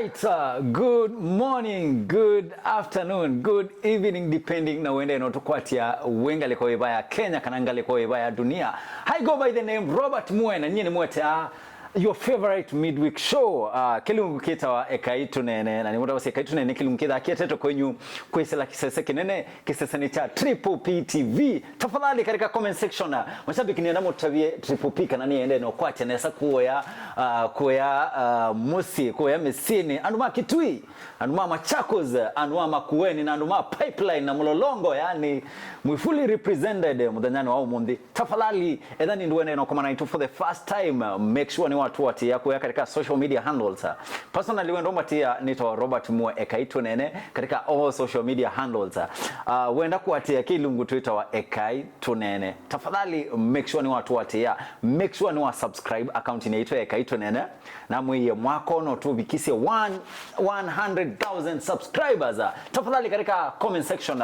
right, good morning, good afternoon, good evening depending na wende notukwatia wenga liko ibaya Kenya kananga liko ibaya dunia. I go by the name Robert Mue na nyini mwete your favorite midweek show kilungu kita wa ekaitu nene na nimuta wasi ekaitu nene kilungu kita akieteto kwenyu kwesela kisese kinene kisese ni cha Triple P TV. Tafadhali katika comment section mashabiki ni ndamo tutabie Triple P kanani ende no kwacha nesa kuya musi kuya mesini anuma kitui anuma machakos anuma makueni na anuma pipeline na mulolongo yani fully represented mudanyani wa umundi. Tafadhali edani nduwene no komana itu for the first time make sure ni watu watia kuya katika social media handles. Personally wendo matia nito Robert Mue ekaitu nene katika all social media handles. Wenda kuatia kilungu Twitter wa ekaitu nene. Tafadhali make sure ni watu watia, make sure ni wa subscribe account inaitwa ekaitu nene na mwiye mwako no tu bikisi 100,000 subscribers. Tafadhali katika comment section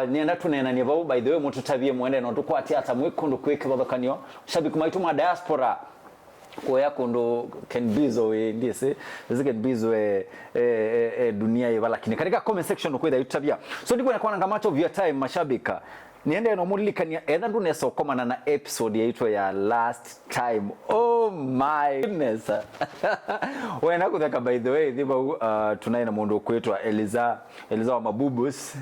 nienda tunena ni vau by the way mututabie mwende no tukwatia hata mwikundu kwiki babakanyo shabiki maitu ma diaspora kwa kondo can bizo we ndise zike bizo dunia yewa lakini katika comment section kwenda yutabia so ndiko nakwana ngamacho via time mashabika niende no mulikania either ndo neso komana na episode yaitwa ya last time. Oh my goodness. Wena kutheka by the way thiba tunaina mundu kwetwa Eliza wa Mabubus.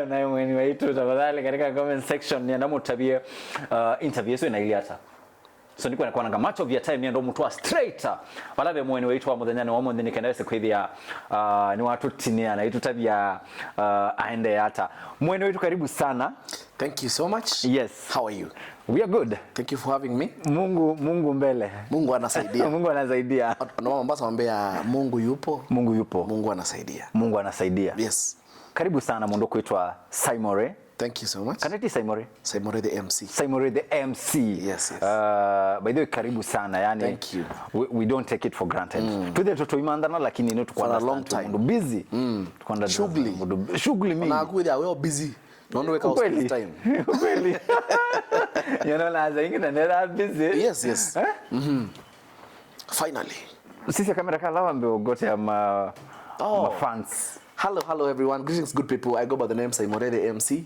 Na mweni waitu tafadhali katika comment section nienda mutabie interview yesu ina iliata. So ndiko nakwana ngamacho via time niendo mutwa straight walabe mweni waitu wa muthanyani wa muthini kendawese kwithia ni watu tinia na itutabia aende hata mweni waitu karibu sana. Thank you so much. Yes. How are you? We are good. Thank you for having me. Mungu mbele. Mungu anasaidia. Mungu anasaidia. Na Mombasa wambea Mungu yupo. Mungu yupo. Mungu anasaidia. Mungu anasaidia. Yes. Karibu sana mundu kuitwa Saimore. Thank you so much. Kaneti Saimore? Saimore the MC. Saimore the MC. Yes. By the way karibu sana yani. Thank you. We don't take it for granted. Tude tutoimandana lakini ino for a long time. Mundu busy. Tukwanda shughuli mingi. Na kuja we busy. Don't wake up this time. Kweli. You know na zaingi na nera busy. Yes. Finally. Sisi kamera kala mbe ogote ama fans. Hello everyone. Greetings good people. I go by the name Saimore the MC.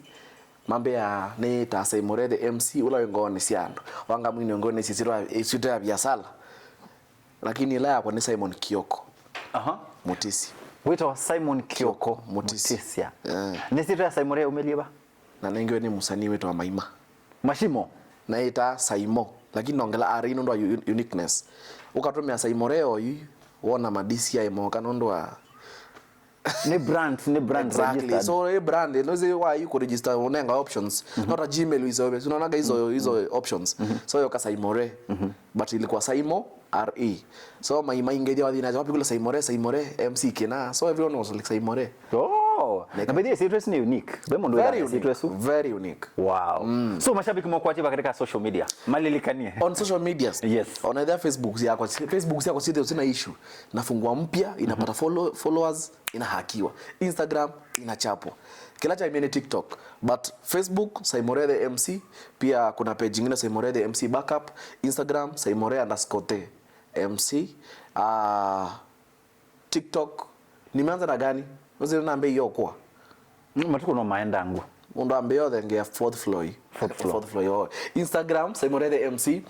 Mambe ya ni ta Saimore the MC ula ngoni siando. Wanga mwini ngoni sisiro ya biasala. Lakini la yako ni Simon Kioko. Mutisi. Wito Simon Kioko Mutisi. Ni sito ya Saimore umeliba? Na nengewe ni musanii wetu wa Maima. Mashimo. Na ita Saimo. Lakini nongela ari ndo uniqueness. Ukatumia Saimore oyi wona madisi ya imoka ndo ni brand exactly registered. So a brand no say why you could register onenga options not a Gmail is always unaonaga hizo options so yoka Saimore but ilikuwa Saimo RE so Maima ingedia wadina wapi kula Saimore MC kina so everyone was like Saimore. Na bidii citrus ni unique. Bemondo ya citrus very unique. Wow. So mashabiki mwakuachiba katika social media. Malilikanie. On social medias. Yes. On either Facebook yako sina issue. Nafungua mpya inapata followers inahakiwa. Instagram inachapo. Kila cha imeni TikTok. But Facebook Saimore the MC pia kuna page nyingine Saimore the MC backup. Instagram Saimore_the MC. TikTok nimeanza na gani? Waziri na ambe yokwa. Matuko no maenda angu. Undo ambe yothe ngia fourth floor. Instagram Saimore the MC,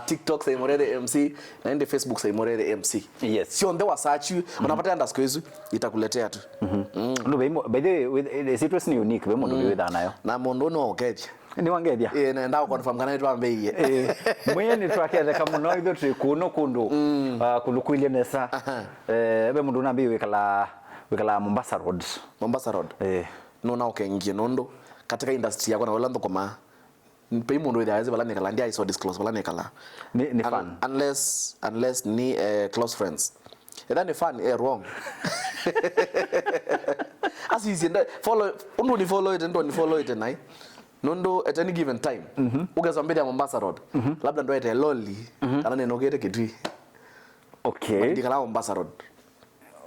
TikTok Saimore the MC, na ende Facebook Saimore the MC. Yes. Sio ndo wasearch unapata underscore hizo itakuletea tu. No by the way citrus ni unique bemo ndo wetha nayo. Na mondo no okeje. Ni wangedia. Na ndao confirm kana itwa ambe iye. Mwenye ni twakeze kama no itho trikuno kundu. Kundu kwile nesa. Bemo ndo nambi wekala Mombasa Road. No na okengie nondo katika industry yako na wala ndo kama pe mundu ile azi bala nekala ndia iso disclose bala nekala ni fan unless ni close friends eda ni fan wrong as is in follow undo ni follow it nai nondo at any given time ugeza mbele ya Mombasa Road labda ndo ite lolly kana nenogete kitwi ndikala Mombasa Road.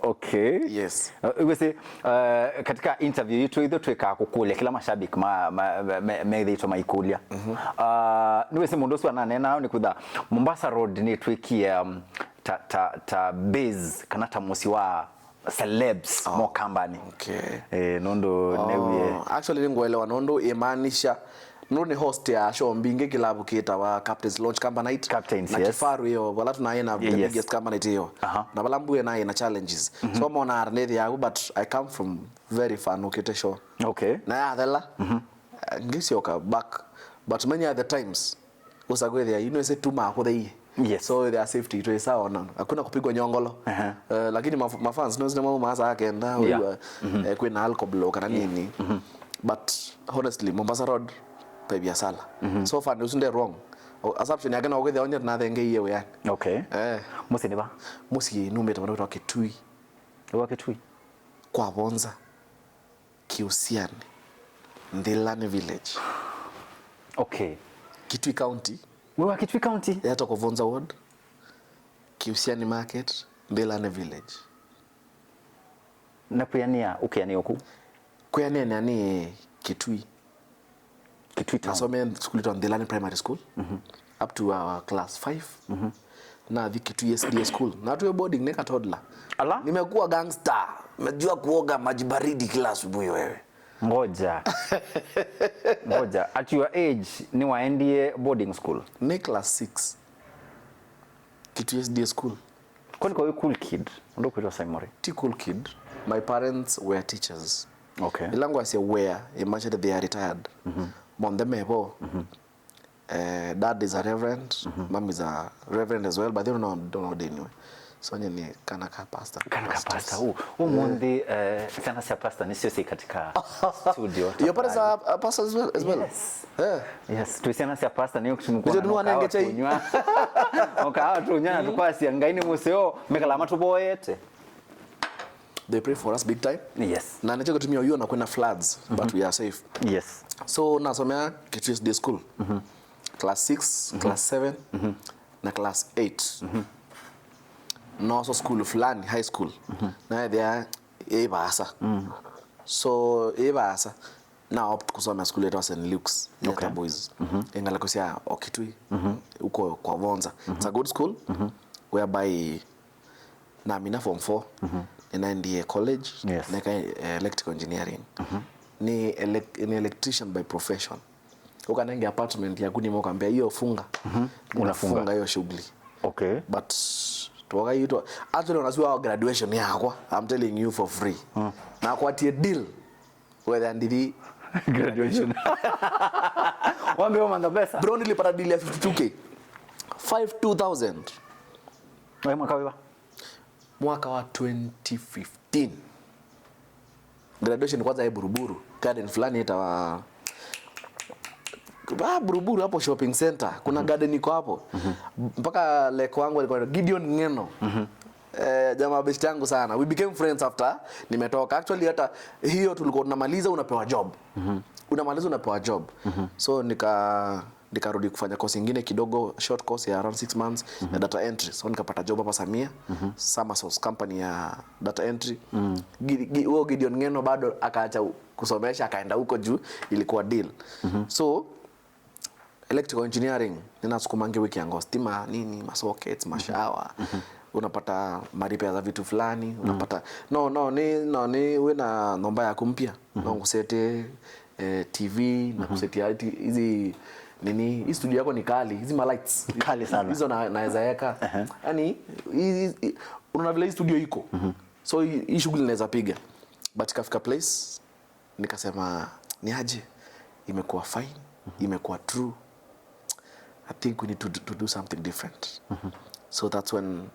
Okay. Yes. Wese katika interview yetu hizo tuweka kukule kila mashabiki meitwa maikulia. Niwese mundu swa nanena ni kudha Mombasa Road ni twekia ta base kana ta musi wa celebs mo company. Okay. Nondo newie. Actually ngoelewa nondo imaanisha no ni host ya show mbinge kilabu kita wa Captain's Launch Company night. Captains, na yes. Kifaru hiyo wala tunaina the biggest company hiyo. Na balambu na ina challenges. So mona arnethi yangu but I come from very far no kite show. Okay. Na ya thela. Ngisi oka back but many other times usagwe there you know say tuma ko there. Yes. So their safety to is sawa na hakuna kupigwa nyongolo. Lakini mafans no zina maasa yake nda kwena alcohol block na nini. But honestly Mombasa Road pebia sala. So far usinde wrong. Assumption yake na ogethe onye na thenge yewe ya. Okay. Musi ni ba? Musi numbe tabana kutoka Kitui. Wa Kitui. Kwa Bonza. Kiusiani. Ndilani village. Okay. Kitui County. Wewe Kitui County? Yato kwa Bonza ward. Kiusiani market, Ndilani village. Na kuyania ukiania huku? Kuyania ni Kitui. Kitui town. Nasome school to Ndilani Primary School. Up to class 5. Na the Kitui SD school. Na tuwe boarding neka toddler. Ala? Nimekuwa gangster. Najua kuoga maji baridi kila asubuhi wewe. Ngoja. Ngoja. At your age ni waendie boarding school? Ni class 6. Kitui SD school. Kwani kwa cool kid? Ndo kwa Saimore. Cool kid. My parents were teachers. Okay. Ilangu I say were, imagine they are retired. Mom them ebo. Dad is a reverend, mom is a reverend as well, but they don't know anyway. So ni kana ka pastor. Kana ka pastor. Mundi sana si pastor ni sio katika studio. Your parents are pastors as well? Yes. Yes, tuisiana si pastor ni kushimukua. Ndio nua nenge chai. Oka tunyana tukwasi ngaini museo mekala matuboyete. They pray for us big time. Yes. Na nacho kutumia hiyo na kuna floods but we are safe. Yes. So nasomea Kitui Day school. Class 6, class 7 na class 8. Na also school fulani high school. Na there Ebasa. So Ebasa na opt kusoma school yetu St. Luke's ya boys. Ingala kusia Kitui huko kwa Vonza. It's a good school whereby na mina form 4 ninaendie college nika electrical engineering. Ni electrician by profession. Ukanenge apartment ya kuni mwakambia hiyo funga. Unafunga hiyo shughuli. Okay. But tuwaka hito actually unasiwa graduation yakwa. I'm telling you for free. Na kwa tie deal whether ndidi graduation. Wambe wamanda pesa. Bro nilipata deal ya 52k. 52,000. Wewe mwaka wiwa? Mwaka wa 2015. Graduation kwanza ya Buruburu. Garden fulani ita Buruburu hapo shopping center. Kuna garden iko hapo. Mpaka leko wangu alikuwa Gideon Ngeno. Jamaa best yangu sana. We became friends after nimetoka. Actually hata hiyo tulikuwa tunamaliza unapewa job. Unamaliza unapewa job. So nikarudi kufanya course nyingine kidogo, short course ya around 6 months ya data entry. So nikapata job hapa Samia, Summersource company ya data entry. Huo Gideon Ngeno bado akaacha kusomesha akaenda huko juu, ilikuwa deal. So electrical engineering ninasukumange wiki yangu stima nini, masockets, mashawa. Unapata maripa za vitu fulani, unapata ni wewe na nomba ya kumpia. Na kusete TV na kusete hizi nini, hii studio yako ni kali, hizi ma lights kali sana. Hizo naweza weka. Yaani unaona vile hii studio iko. So hii shughuli naweza piga. But kafika place nikasema ni aje, imekuwa fine, imekuwa true. I think we need to do something different. So that's when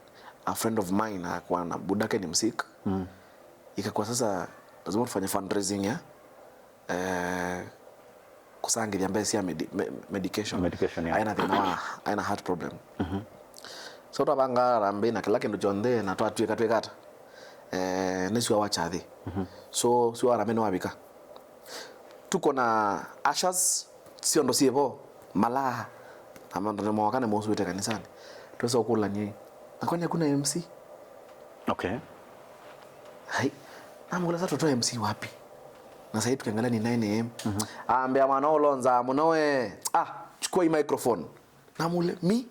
a friend of mine akawa na budake ni msik. Ikakuwa sasa lazima tufanye fundraising ya kusangilia ambaye si medication. Aina heart problem. So tabanga rambe na kila kindu jonde na toa tuika kata. Nisiwa wachathi. So siwa rameno wabika. Tuko na ashas sio ndo siepo malaha amando ne mwakane mosu ite kanisani. Tuweza kula nyi. Na kwani hakuna MC? Okay. Hai. Na mngula sasa tutoe MC wapi? Na sasa tukiangalia ni 9 am. Ambia mwana Olonza munoe chukua hii microphone. Na mule mi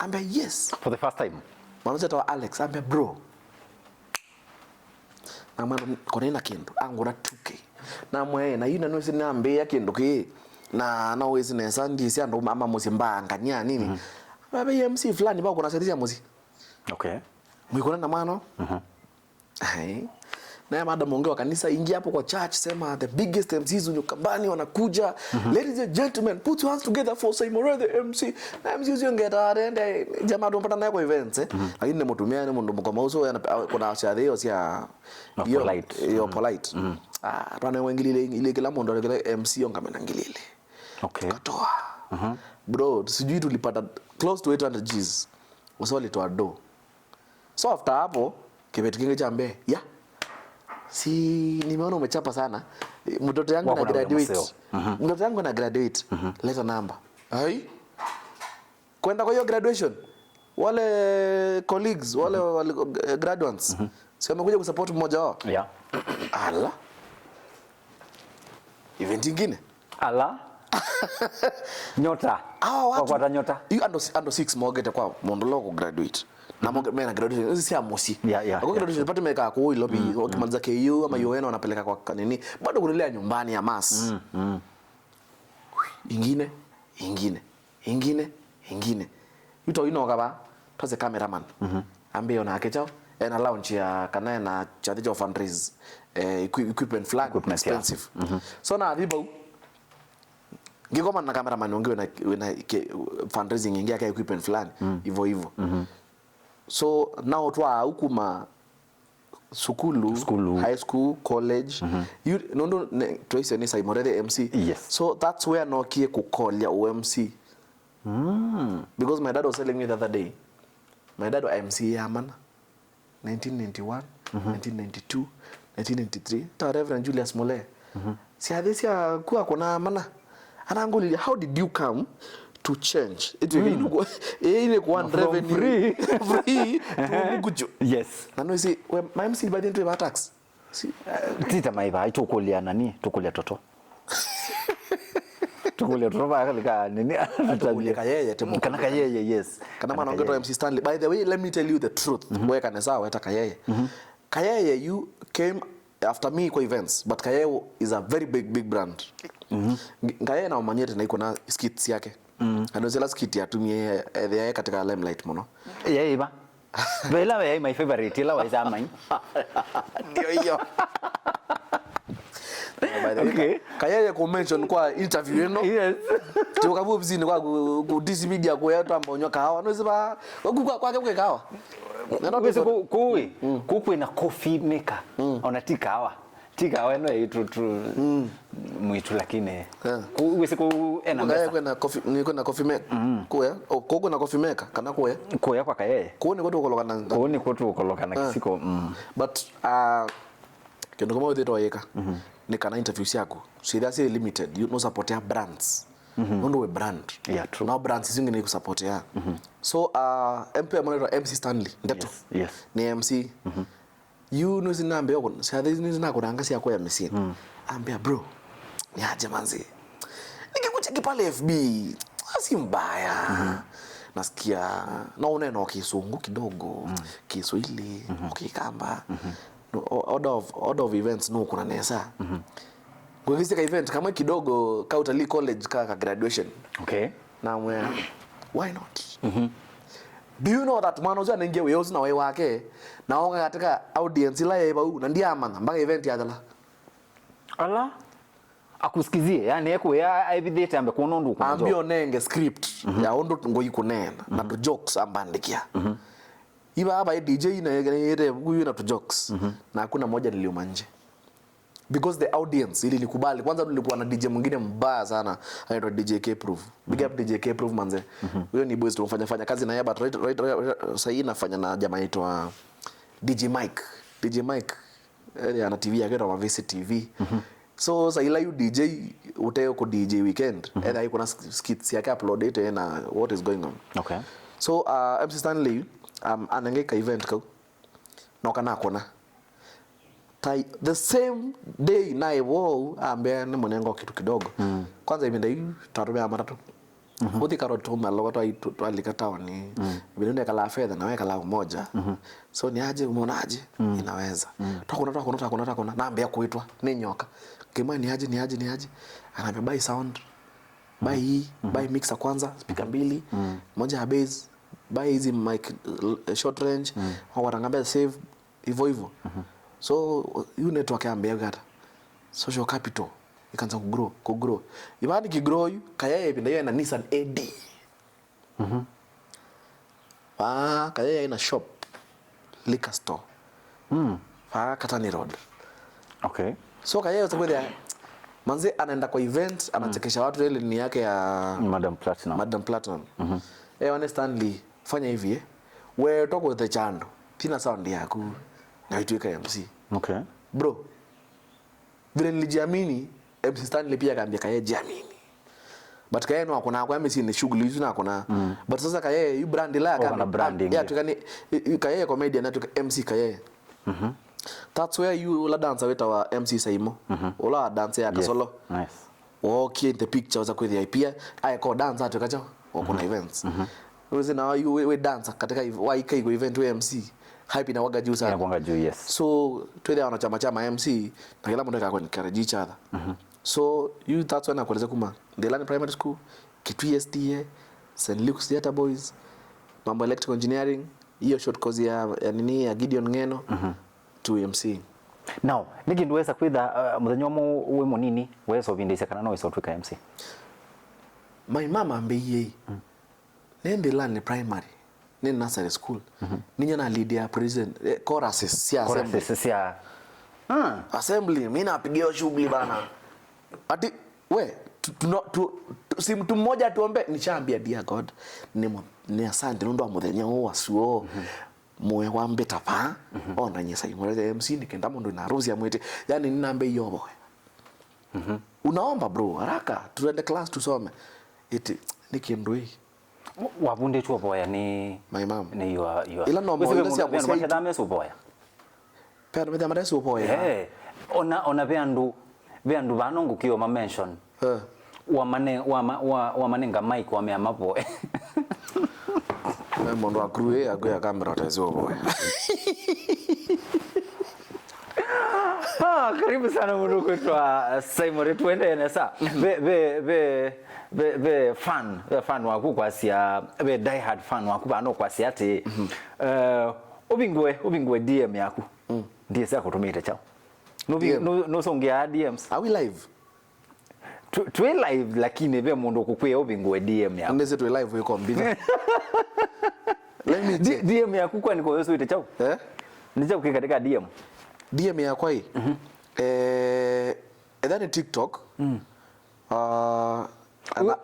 Ambia yes. For the first time. Mwanzo tawa Alex ambia bro. Na mwana konena kindu angura 2K. Na mwe na yuna no sina ambia kindu ki. Na wezi na sandi si ando ama musimbanga nya nini. Baba MC fulani ba kuna saidia muzi. Okay. Mwikona na mano? Hai. Na madam ongea kanisa ingia hapo kwa church sema the biggest MCs unyukambani wanakuja. Ladies and gentlemen, put your hands together for Saimore the MC. Na MC usiongea ende jamaa dompata naye kwa events lakini nimetumia ni mundu kwa mauso kuna shadhi sia yo polite. Rana wengilile ile kila mundu ile MC ongamena ngilile. Okay. Katoa. Bro, sijui tulipata close to 800 Gs. Waswali to do. So after hapo kibetu kinge chambe si nimeona umechapa sana mtoto yangu na graduate mtoto yangu na graduate leta namba hai kwenda kwa hiyo graduation wale colleagues wale graduates si wamekuja kusupport mmoja wao ala event nyingine ala nyota kwa nyota hiyo ando 6 mogete kwa mondolo ku graduate na mena graduation si amosi kwa graduation pata meka kwa lobby ukimaliza KU ama UN wanapeleka kwa nini bado kulelea nyumbani ya mass ingine yuto ino kaba tose cameraman ambe ona akechao na launch ya kana na charge of fundraise equipment flag expensive so na adiba ngikoma na cameraman ongewe na fundraising ingia ka equipment fulani hivyo so now twa hukuma sukulu high school college you no twice ni Saimore MC so that's where no kie ku call ya OMC because my dad was telling me the other day my dad was MC ya man 1991 1992 1993 ta Reverend Julius Mole si hadisi ya kuwa kuna mana anangoli how did you come to change it ile kwa revenue free to yes na no see my MC by the way tax tita maiba itokolia nani tokolia toto tokolia toto ba nini tokolia kayeye temo kana kayeye yes kana maana ongeto MC Stanley by the way let me tell you the truth boy kana sawa hata kayeye kayeye you came after me kwa events but kayeye is a very big brand kayeye na manyete na iko na skits yake anozela skit ya tumie yeye katika Limelight mono yeye ba bela yeye my favorite ila waiza mine ndio hiyo okay kayeye ku mention kwa interview eno yes tukabu bizini kwa ku DC media kwa yetu ambonyo kahawa noziba kwa kwa kahawa na pesa kuwe na coffee maker onatika hawa tika weno yitu mwitu lakini uweze ku ena mesa na coffee niko na coffee maker kuya koko na coffee maker kana kuya kwa kayeye kuone kwetu ukolokana kuone kwetu ukolokana kisiko but kendo kama wewe toyeka ni kana interviews yako so that's limited you no support your brands ndo we brand true now brands zingine ku support ya so MP manager MC Stanley ndeto yes ni MC you know zinambe yoko sadhi zina kuranga si yako ya machine ambia bro ni aje manzi nikikucheki pale FB si mbaya nasikia naona na kisungu kidogo Kiswahili ukikamba order of events no kuna nesa kwa hivyo event kama kidogo ka utalii college ka graduation okay na why not do you know that manozo anaingia wewe na wewe wake naonga katika audience ila yeye bau na ndia amana mpaka event ya dala ala akusikizie yani yeko ya evidence ambe kuno ndu kuno ambio nenge script ya ondo ngo ikunena na to jokes ambandikia iba aba DJ na yeye huyu na to jokes na hakuna moja niliuma nje because the audience ili nikubali kwanza tulikuwa na DJ mwingine mbaya sana anaitwa DJ K-Proof big up DJ K-Proof manze huyo ni boys tunafanya kazi na yeye but right sasa hii nafanya na jamaa anaitwa DJ Mike ana TV yake na Vice TV so sasa ila you DJ uteo ko DJ weekend and kuna skits yake upload it na what is going on okay so MC Stanley anangeka event ka no kana kona the same day na evo ambaye ni mwenengo kitu kidogo kwanza imeenda hii tarume matatu uthi karot tu malo to alika town bila kala fedha na weka la moja so ni aje umeonaje inaweza takuna naambia kuitwa ni nyoka kama ni aje anaambia buy sound buy mixer kwanza speaker mbili moja ya bass buy hizi mic short range au wanangambia save hivyo so you network ambia gata social capital ikaanza kugrow ibani kigrow kaya pinda hiyo na Nissan AD kaya ina shop liquor store Katani Road. Okay. So kaya yote kwenda manze anaenda kwa event anachekesha watu ile ni yake ya Madam Platinum. Wane Stanley fanya hivi wewe toko the chando tina sound yako na ituika MC. Okay. Bro vile nilijiamini MC Stanley pia kaambia kaya jiamini but kaya no akona kwa MC ni shughuli hizo na akona but sasa kaya yu brand la kaya tukani kaya comedian na tuka MC kaya that's where you la dancer with our MC Saimo ola dance ya kasolo nice okay in the picture za kweli pia I call dance atukacho kuna events wewe na we dance katika YK event we MC hype na waga juu sana inakuanga juu yes so twende wana chama MC na kila mtu akakwenda encourage each other so you that's when nakueleza kuma Ndelani Primary School Kitui SDA St Luke's Theatre Boys mambo electrical engineering hiyo short course ya nini ya Gideon Ngeno to MC now nigi ndweza kwitha muthenya mu we munini weso bindise kana no weso twika MC my mama ambiye Ndelani Primary ni nursery school ninya na lead ya president choruses sia assembly mimi napigia shughuli bana ati we si mtu mmoja tuombe nishaambia dear God ni asante ndo muthenya wasuo moyo wambe tapa ona nyesa imore MC nikenda ndo na harusi ya mwete yani ninambe hiyo boy unaomba bro haraka tuende class tusome eti nikindoi wabunde tu boya ni my mom ni your ila no mo ile sia boya dame so boya pero me dama so boya ona beandu banongo kiyo ma mention wa manenga mic wa me amaboy mondo akruwe agoya kamera tazo boya karibu sana mundu kwetwa Simon tuende nesa be fan waku kwasia be die hard fan waku bano kwasia ati ubingwe DM yaku ndiye sasa kutumita chao no songia DMs are we live tu live lakini be mundu kukwea ubingwe DM yaku ndese tu live yuko mbida let me DM yaku kwa niko yeso ite chao nija ukikatika DM ya kwa hii then TikTok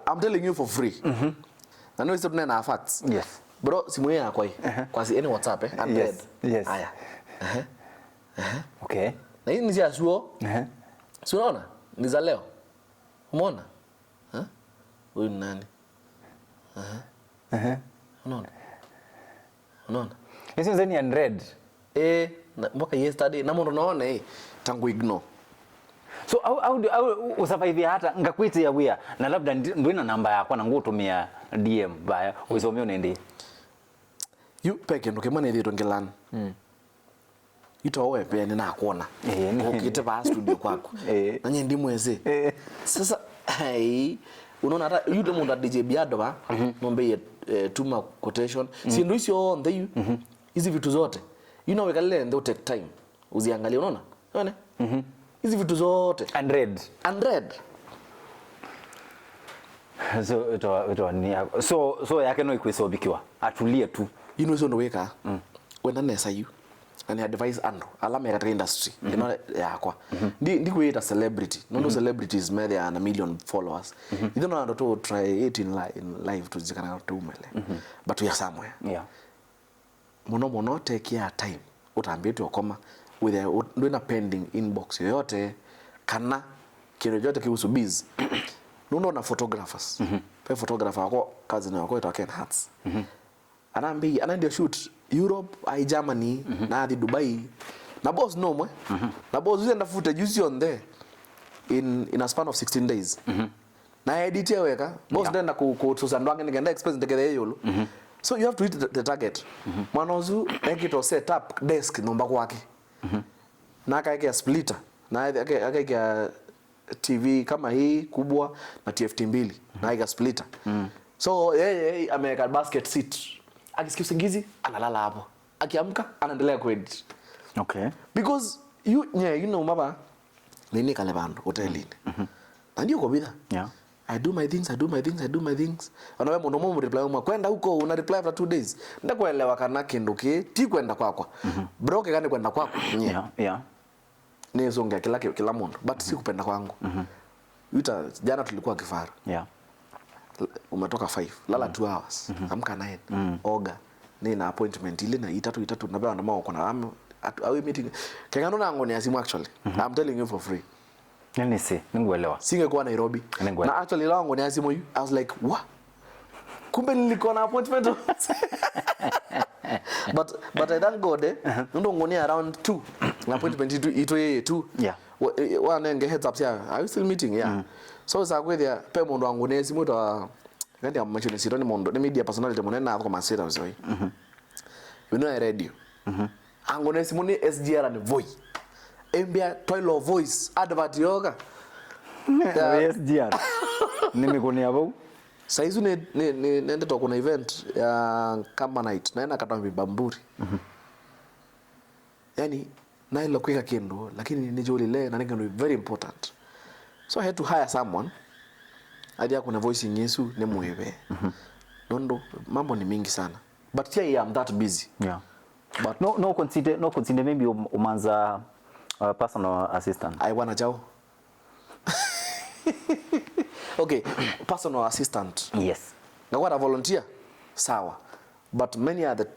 I'm telling you for free na no isip na facts yes bro simu ya kwa hii kwa si any WhatsApp yes haya okay na hii ni ya suo si unaona ni za leo umeona huyu nani unaona hizo zeni and red mpaka yesterday na mbona unaona tangu ignore so au usurvive hata ngakwiti ya wia na labda ndwina namba yako na ngutumia DM baya usomeo nende you peke ndo kemane thito ngelana ito wewe pia nina kuona ukite ba studio kwako na nyindi mweze sasa unaona hata yule mundu DJ Biado ba nombe tuma quotation si ndo isio on the hizi vitu zote weka lile ndio take time uziangalie unaona hizi vitu zote 100 so ito ni so yake no ikwisobikiwa atulie tu hizo ndo weka wenda nesa you and advice ando alama katika industry ino yakwa ndi kuita celebrity no celebrities may they are a million followers you know to try it in live to zikana to umele but we are somewhere mono take your time utaambia tu koma with doing pending inbox yoyote kana kile yote kihusu biz nuno na photographers pe photographer wako kazi na wako itaken hats anaambia anaenda shoot Europe ai Germany na hadi Dubai na boss no mwe na boss unaenda footage on there in a span of 16 days na edit ya weka boss ndenda ku tusandwange ngenda expense ndekethe yolo so you have to hit the target mwanozu ekito set up desk nomba kwake na akaeka splitter na akaeka TV kama hii kubwa na TFT mbili na akaeka splitter so yeye ameweka basket seat akisikia usingizi analala hapo akiamka anaendelea kuedit okay because you know maba nini kale bando hotelini na ndio kwa bidha I do my things anawe mundo mumu reply mwa kwenda huko una reply after 2 days ndakuelewa kana kinduki ti kwenda kwako broke gani kwenda kwako ni zonga kila mundo but si kupenda kwangu yuta jana tulikuwa Kifaru umetoka 5 lala 2 hours amka 9 oga nina appointment ile na itatu na bana mao kuna awe meeting kengano na ngoni asimu actually I'm telling you for free nini ninguelewa singekuwa Nairobi na actually la ngoni asimu I was like what kumbe nilikuwa na appointment but I thank God ndo ngoni around 2 na appointment itoye 2 wana nge heads up here are you still meeting so za kwethia pe mundu wangu nesi muto kandi amachone sironi mundu ni media personality munena kwa masira uzoi you know radio angu nesi muni SGR ni voi embia toilo voice advert yoga SGR nimekoni hapo saizu ni nende to kuna event ya Kamba Night naenda katambi Bamburi yani na ilo kweka kendo lakini ni joli le na ngeno very important so I had to hire someone adia kuna voicing Yesu ne muebe nondo mambo ni mingi sana but here I am that busy but no consider maybe umanza personal assistant I wanna jao okay personal assistant yes na what a volunteer sawa but many other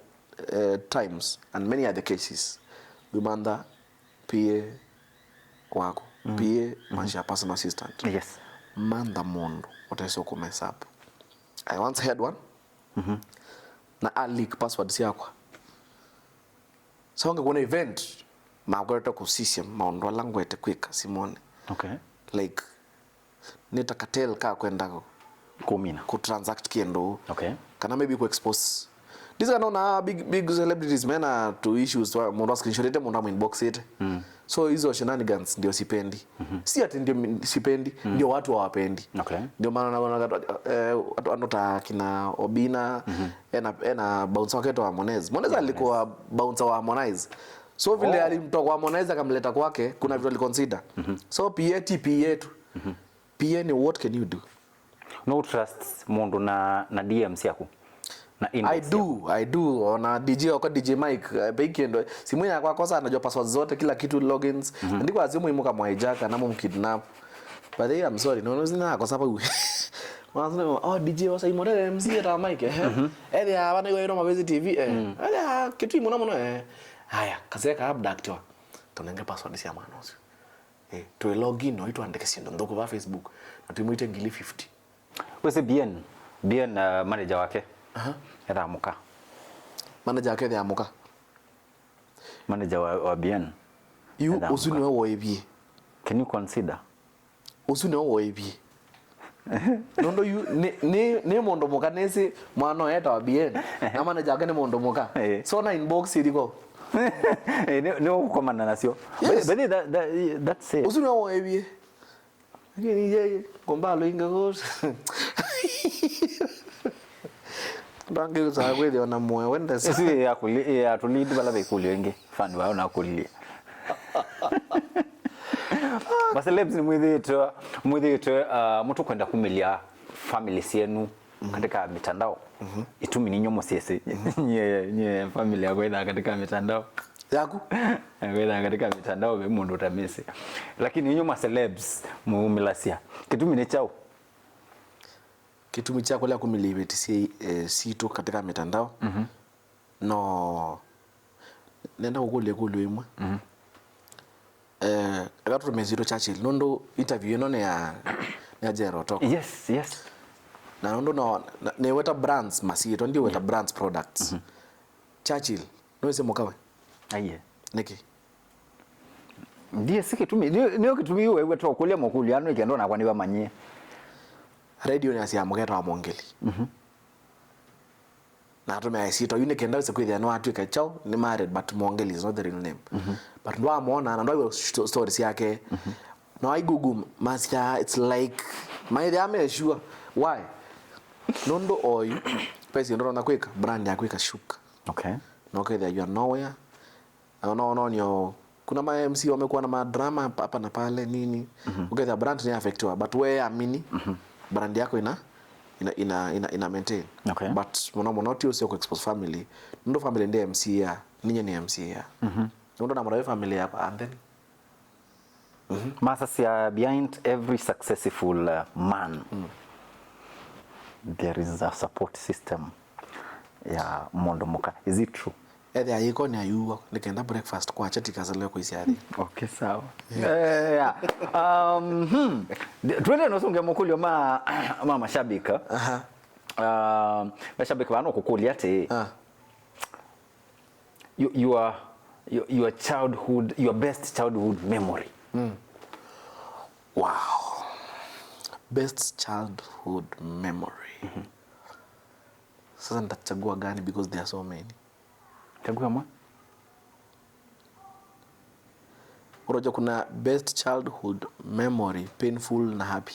times and many other cases Gumanda PA wako PA maisha personal assistant yes manda mondo utaso ku mess up I once had one na a leak passwords yako so ngakuna event magweta ku system maondo langwete quick simone okay like nitakatel ka kwenda kumina ku transact kiendo okay kana maybe ku expose these are not big celebrities mena to issues mondo screenshot mondo inbox it so hizo shenanigans ndio sipendi si ati ndio sipendi ndio watu hawapendi okay ndio maana naona watu anota kina Obina ena bouncer wake to Harmonize alikuwa bouncer wa Harmonize so vile alimtoa kwa Harmonize akamleta kwake kuna vitu aliconsider so PA tu PA ni what can you do no trust mondo na DMs yako na I do ona DJ wako DJ Mike beikendo simu yako kwa kosa anajua passwords zote kila kitu logins ndiko azimu imuka mwaijaka na mumkidnap but I'm sorry no zina kwa sababu wanasema DJ wasa imodele MC ata Mike ele abana yo mabezi TV ele kitu imona mono haya kazeka abductor tunenge password sia manozi to login no itu andike sindo ndoko ba Facebook na tumuite ngili 50 wese bien manager wake Ramuka manager wake Ramuka manager wa bien you usuni wa ebi can you consider usuni wa ebi nondo you ne mondo moka nesi mwana eta wa bien na manager wake ne mondo moka so na inbox iliko no komanda nasio but that's it usuni wa ebi ngeni je kombalo ingo bange za kweli wana moyo wenda sisi ya tulidi bala bekuli wengi fan wao na kulia basi lebs ni mwithito mtu kwenda kumilia family yenu katika mitandao itumi ni nyomo sisi nye family yako ina katika mitandao yaku wenda katika mitandao be mundu utamisi lakini nyomo celebs muumilasia kitumi ni chao kitumi chako la kumilibeti si tu katika mitandao no nenda kule imwe akatu meziro Churchill nondo interview ino ya Jero talk yes na nondo no ne weta brands masito ndio weta brands products Churchill no se mokawe aye neki ndiye sikitumi niyo kitumi wewe to kulia mokuliano ikendo na kwani bamanyie radio ni asia mugeta wa Mongeli na tume aisito yune kenda se kwithia no atuika chao ni married but Mongeli is not the real name but ndo amona na ndo stories yake no I google masia it's like my they sure why nondo oy pesi ndo na kwika brand ya kwika shuka okay no kwithia you are nowhere no nyo kuna ma MC wamekuwa na madrama hapa na pale nini ukitha brand ni affectiwa but wewe amini brand yako ina maintain okay. But mwana tio sio expose family ndo family ndiye MC ya ninyi ni MC ya ndo na mwana family hapa and then Masasia, behind every successful man there is a support system ya Mondo Moka. Is it true? Ede ayiko ni ayuwa nikenda breakfast kwa chati kazaleo kwa isi hadi. Okay, sawa. Yeah. Tuende nosunge mukulio ma mashabika. Mashabika wano kukulia te. Your childhood, your best childhood memory. Wow. Best childhood memory. Sasa nitachagua gani because there are so many. Chagua mwa? Uroja kuna best childhood memory, painful na happy.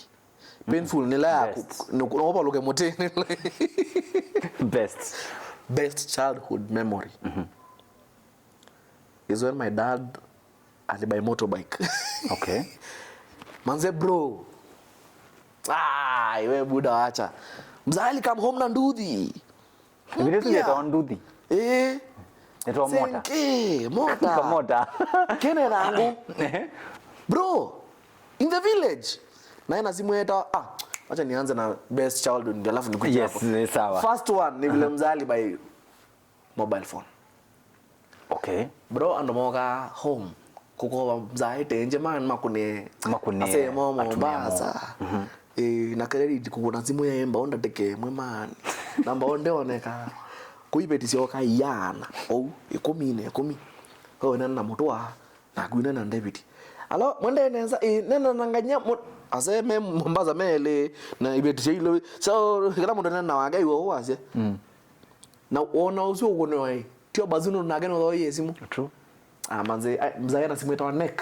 Painful ni la nukuopa luke mote. Best childhood memory. Is when my dad alibuy motorbike. Okay. Manze bro. Iwe buda wacha. Mzali come home na nduthi. Vile tuleta nduthi. Neto mota. Mota. Mota. Kene rangu. Bro, in the village. Na ina simu yetu acha nianze na best childhood ndio alafu nikuje hapo. Yes, sawa. First one ni vile mzali by mobile phone. Okay. Bro andomoka home. Kuko mzai tenje man makune ase momo basa. Na credit kuko simu yemba onda teke mwe man. Namba onde oneka. Kuibetisio ka yana ikumi nena mutwa na kuina na David alo mwende neza nena nanganya aseme Mombasa mele na ibetisio ilo so kila muntu nena wanga iwo wase na ona usio kuno ai tio bazuno na geno do yesimu true manze mzaya na simu etawa neck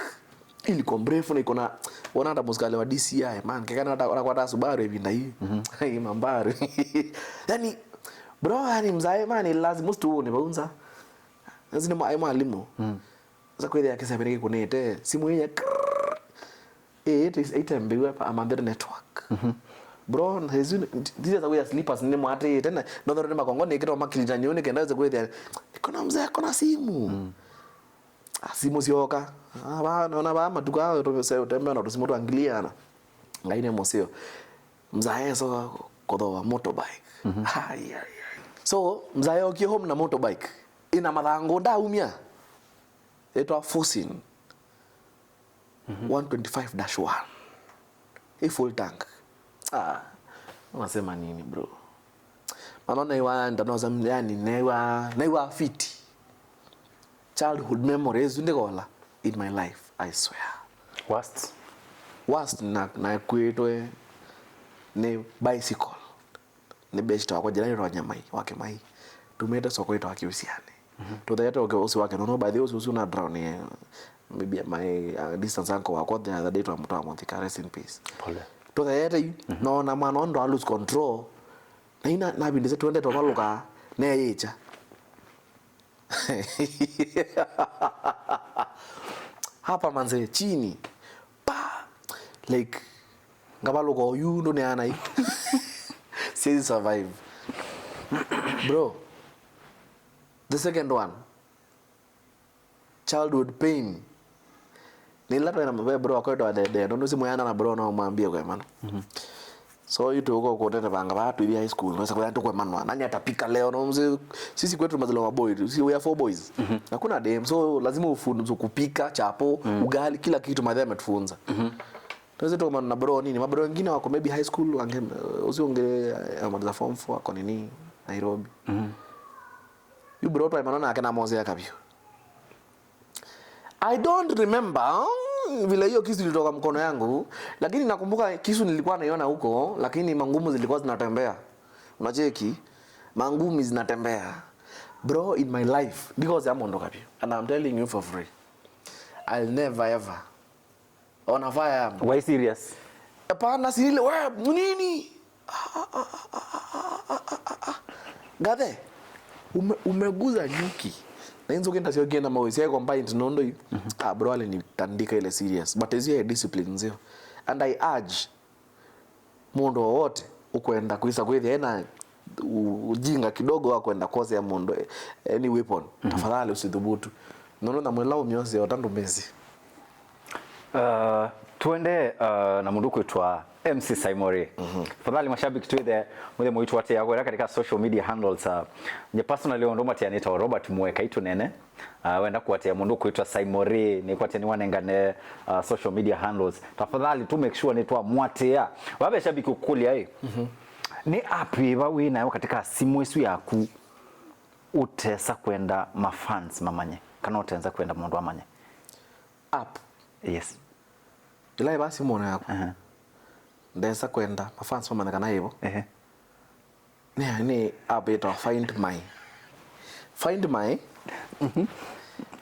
ili komrefu na ikona ona hata muskale wa DCI man kekana hata kwa Subaru hivi na hii hii mambaru yani bro yani mzae mani lazima ustuone baunza lazima mwalimu za kweli yake sabiriki kunete simu yenye itembewe hapa amandere network bro hizo ndizo za kuya slippers ni mwate tena ndo ndo makongo ni kitu makilija nyone kenda za kweli iko mzee akona simu simu sioka naona ba matuka utembe na simu tuangiliana ngaine mosio mzae so kodoa motorbike so mzae okie home na motorbike ina mathango ndaumia etwa Fosin 125-1 full tank unasema nini bro manaona iwa ndanoza yani naiwa fiti childhood memories ndikola in my life I swear worst na kwetwe ni bicycle ni best wako jirani wa nyamai wake mai tumeta soko yetu akiusiane to the yeto usi wake no by the way usi una drown maybe my distance anko wako the other day to mtu amotika rest in peace pole to the yeto no na mwana ndo lose control na ina na bindise tuende to maluka na yecha hapa manze chini pa like ngabaluko you ndo ne ana still survive bro. The second one, childhood pain nilato ina mbe bro akoito de ndo simu yana na bro na mwambie kwa maana so yuto uko kotete banga watu hivi high school sasa kwa kwa manwa nani atapika leo no mzee sisi kwetu mazalo wa boy sisi we are 4 boys hakuna dem so lazima ufunze kupika chapo ugali kila kitu madhe ametufunza tuweze tu na bro nini mabro wengine wako maybe high school wange usiongee amaliza form 4 kwa nini Nairobi you bro tu manana akana mozea kabio I don't remember vile hiyo kisu ilitoka mkono yangu, lakini nakumbuka kisu nilikuwa naiona huko, lakini mangumu zilikuwa zinatembea. Unacheki? Mangumi zinatembea. Bro, in my life, because I'm ondoka pia. And I'm telling you for free. I'll never ever on a fire. Why serious? Hapana, si ile wewe nini? Gade. Umeguza nyuki. Na hizo kenda sio kienda mawezi yako combined nondo hiyo. Bro, ale nitandika ile serious. But is your discipline zio. And I urge mundo wote ukwenda kuisa kwethi ena ujinga kidogo wa kwenda koze ya mundo any weapon. Tafadhali usidhubutu. Nono na mwelao myose otandu mezi. Tuende na mundu kwitwa MC Saimore. Fadhali mashabiki tuithe muthe mwitu wate yagwera katika social media handles. Nye personally ondo mati anita Robert Mweka itu nene. Wenda kuwatia mundu kwitwa Saimore ni kwate ni wanengane social media handles. Tafadhali tu make sure nitwa mwatea. Wabe shabiki ukulia hii. Ni api wawi na katika simu yesu yaku utesa kwenda mafans mamanye. Kana utenza kwenda mundu amanye. App. Yes. Ila basi muone yako. Ndesa kwenda mafans mamanye kana hivyo. Ni app ito Find my.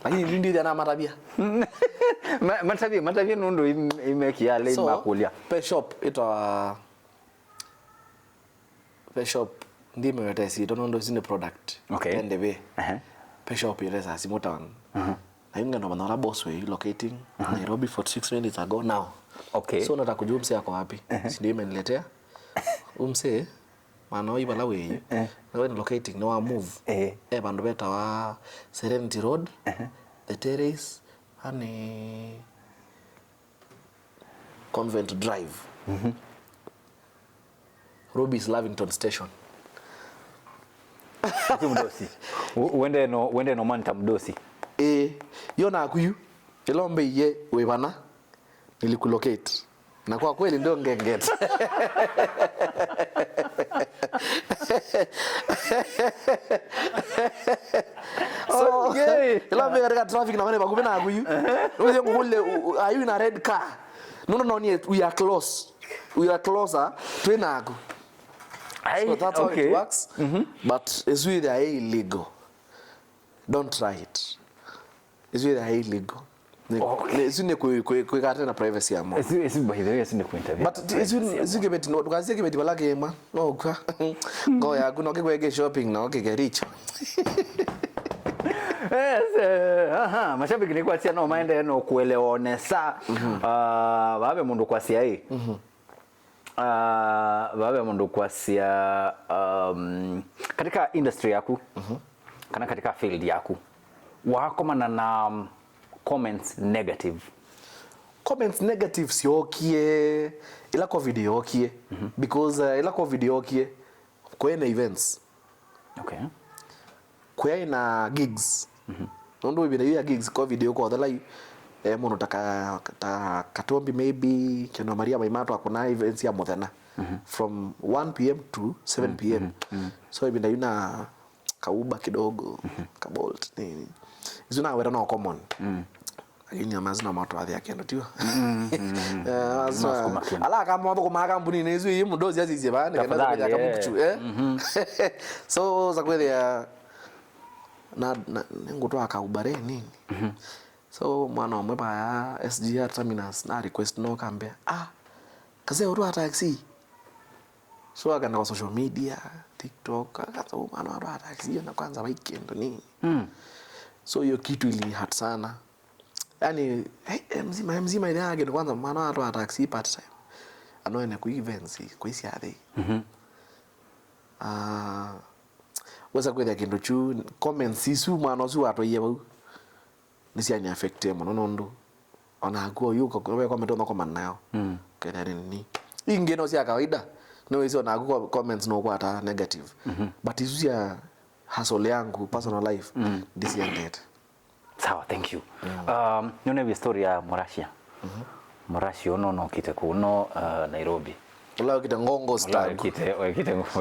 Lakini ndio ndio na matabia. Matabia nundu imekia le makulia. Peshop ito Peshop ndi mewetesi ito nundu zine product. Okay. Ndebe. Peshop ile sasa simotan. Na yunga ndo manora Bossway locating Nairobi 46 minutes ago now. Okay. So nataka kujua mse yako wapi. Si ndio imeniletea. Umse maana iba la way. Na when locating no wa move. Bandu beta wa Serenity Road. The Terrace and Convent Drive. Robi's Lavington Station. Mdosi. Wende no manta mdosi. Yona akuyu. Ilombe ye webana nilikulocate. Na kwa kweli ndio ngengeta. So, ilombe katika traffic na wale bagubena akuyu. Wewe ngule are you in a red car? No, we are close. We are closer to Enago. So that's how it works. But it's really illegal. Don't try it. It's really illegal. Isine kuikata na privacy yamo. Isi by the way isine kuinterview. But isine gebeti no tukazie gebeti balake ema. No kwa. Ngoya kuno kwege shopping na okege rich. Yes, mashabiki ni kwatia no maende no kueleonesa. Babe mundu kwasia hii. Babe mundu kwasia katika industry yaku. Kana katika field yaku. Wakomana na comments negative. Comments negative si okie. Ila kwa video okie. Because ila kwa video okie. Kwena events. Okay. Kwena gigs. Nondo ibina ya gigs kwa video kwa dhala mono katombi maybe keno Maria Maimato akona events ya modena from 1 p.m. to 7 p.m. So ibina yuna kauba kidogo kabolt nini izuna wera no common lakini amazina mato adhi yake ndo tio ala kama mambo kwa kampuni nezu hii mdozi azize bana kana kuja kabuchu so za kweli na ngutoa kaubare nini so mwana omwe pa SGR terminus na request no kambe kaze uru taxi so akana kwa social media TikTok akata mwana uru taxi na kwanza weekend nini so hiyo kitu ili hurt sana yani mzima ile yake ndo kwanza mwana uru taxi part time anoene ku events ku isi ade weza kwenda kindo chu comments isu mwana zu ato yeba nisi ani affect mo nondo ona go yuko kwa comment no comment nayo kena nini ingeno si kawaida no hizo na go comments no kwa ata negative but isu ya hustle yangu personal life this ended. Sawa, thank you. Nione story ya Murashia. Murashia no kite kuno Nairobi. Wala kita ngongos tag.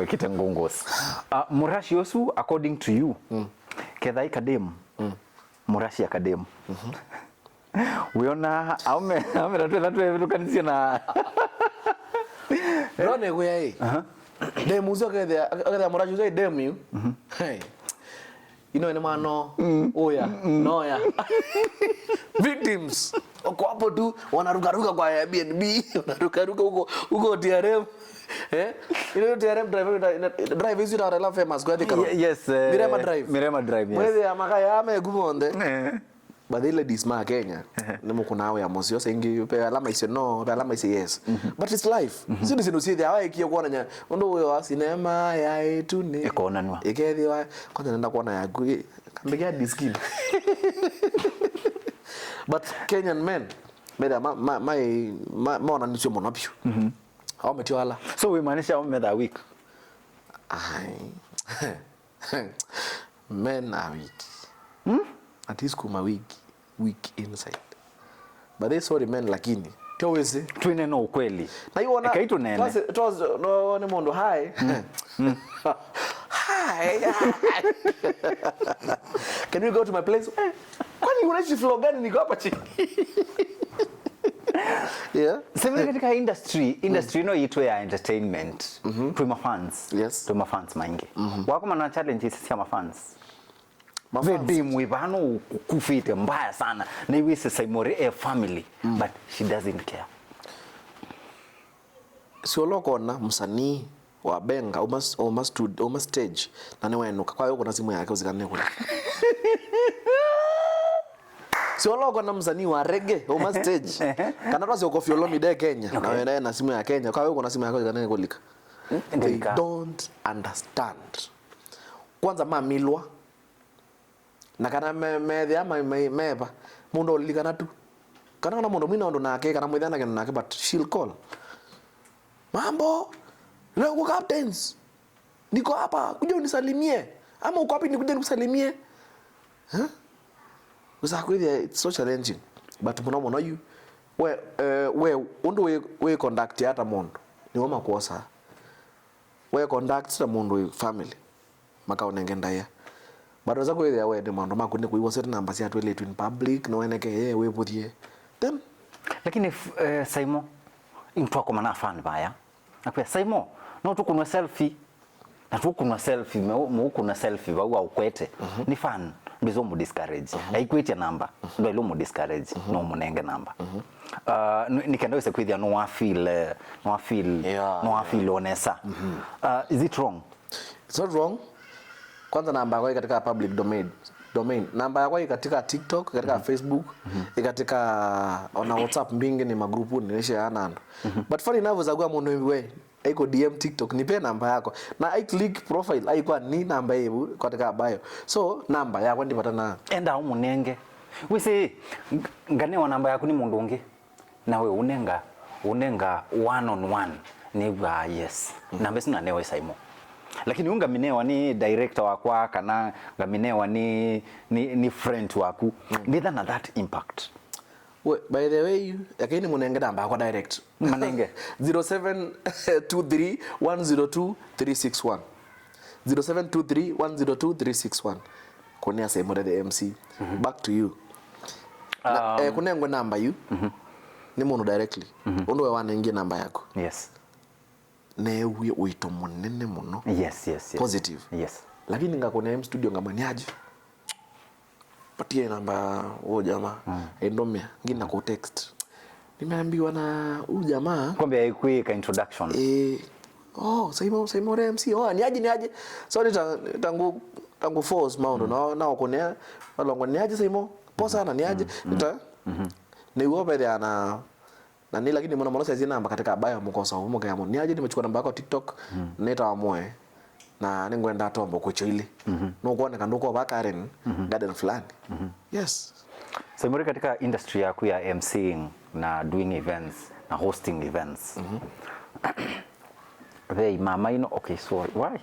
Kite ngongos. Murashia su according to you. Kedai kadem. Murashia kadem. Uiona aume tatu tukanisia na Rone go yai. Demu zo ke muraju zo demu. Hey. Ino ene mano. Oya, noya. Victims. Wako hapo tu wanaruka kwa Airbnb, wanaruka huko TRM. Ile TRM drive hizo na la famous kwa dikaro. Yes. Mirema Drive. Yes. Mwezi amakaya amegumonde. Badile disma Kenya. Nimo kuna ya mosio sengi pe alama ise no, pe alama ise yes. But it's life. Sino si dia kio kuona nya. Ndo wa sinema ya etu ni. Ekona nwa. Ekethi wa kwanza nenda kuona ya gui. Kambigia diskin. But Kenyan men beda maona nisio monapio. Hao metioala. So we manage our that week. Men are weak. At least kuma weak inside. But they sorry men lakini. Towezi twine no ukweli. Na hiyo ona. Ekaitu nene. Twas no ni mondo hi. Hi. Can we go to my place? Kwani unaishi floor gani niko hapa chini? Yeah. Sasa katika industry no itwe ya entertainment. Tuma fans. Yes. Tuma fans maingi. Wako mana challenges sisi kama fans. Vedim wibano kufite mbaya sana. Na iwe Saimore a family but she doesn't care. Sio loko na msanii wa benga almost stage na ni wenuka kwa hiyo kuna simu yake uzikane kule. Sio loko na msanii wa reggae almost stage. Kana rosi Koffi Olomide Kenya na wewe na simu ya Kenya kwa hiyo kuna simu yake uzikane kulika. They don't understand. Kwanza mamilwa na kana methia meba mundo likana tu kana mundo mwina ndo nake kana mwithana kana nake but she'll call mambo leo captains niko hapa kuja unisalimie ama uko wapi nikuje nikusalimie usakwithia it's so challenging but muno you we undo we conduct hata mundo ni woma kuosa we conduct ta mundo family makao nengenda ya bado za kwethia we de mando makune kuiwa certain number cia twele in public no eneke we buthie then lakini Saimo intwako mana fan baya akwa Saimo no tukunwa selfie na tukunwa selfie mu kuna selfie ba wa ukwete ni fan bizo mu discourage aikwete number ndo ilo mu discourage no munenge number nikenda wese kwithia no wa feel onesa is it wrong? It's not wrong. Kwanza namba yako katika public domain. Namba yako katika TikTok, katika Facebook, katika on WhatsApp mbingi ni magrupu nilisha anando. But funny enough zagua mundu we aiko DM TikTok nipe namba yako. Na I click profile aiko ni namba yebu katika bio. So namba yako ndipata na enda umunenge. Wisi ngane wa namba yako ni mundu ungi. Na we unenga one on one ni ba yes. Namba sina newe Saimo. Lakini unga minewa ni director wakwa kana ngaminewa ni friend waku neither na that impact. By the way yakini munenge namba yako direct manenge 0723102361 0723102361 konia Saimore the MC. Back to you. Kunengwe namba you ni mundu directly undo we wanengie namba yako. Yes. Newe uito munene muno. Yes. Positive. Yes. Lakini ngakone studio ngamaniaje patie namba huyo jamaa endomia ngina ku text nimeambiwa na huyu jamaa kwambia ikuika introduction Saimore MC niaje so tangu force maundo na wakonea walongo niaje Saimo poa sana niaje ni uope na ni lakini mwana sasa namba katika bio mkosa humo kama niaje nimechukua namba yako TikTok neta wamoe na ningwenda tombo kucho ile no kuona kanduko ba Karen garden fulani. Yes. Saimore katika industry yako ya MCing na doing events na hosting events. They mama ino okay sorry why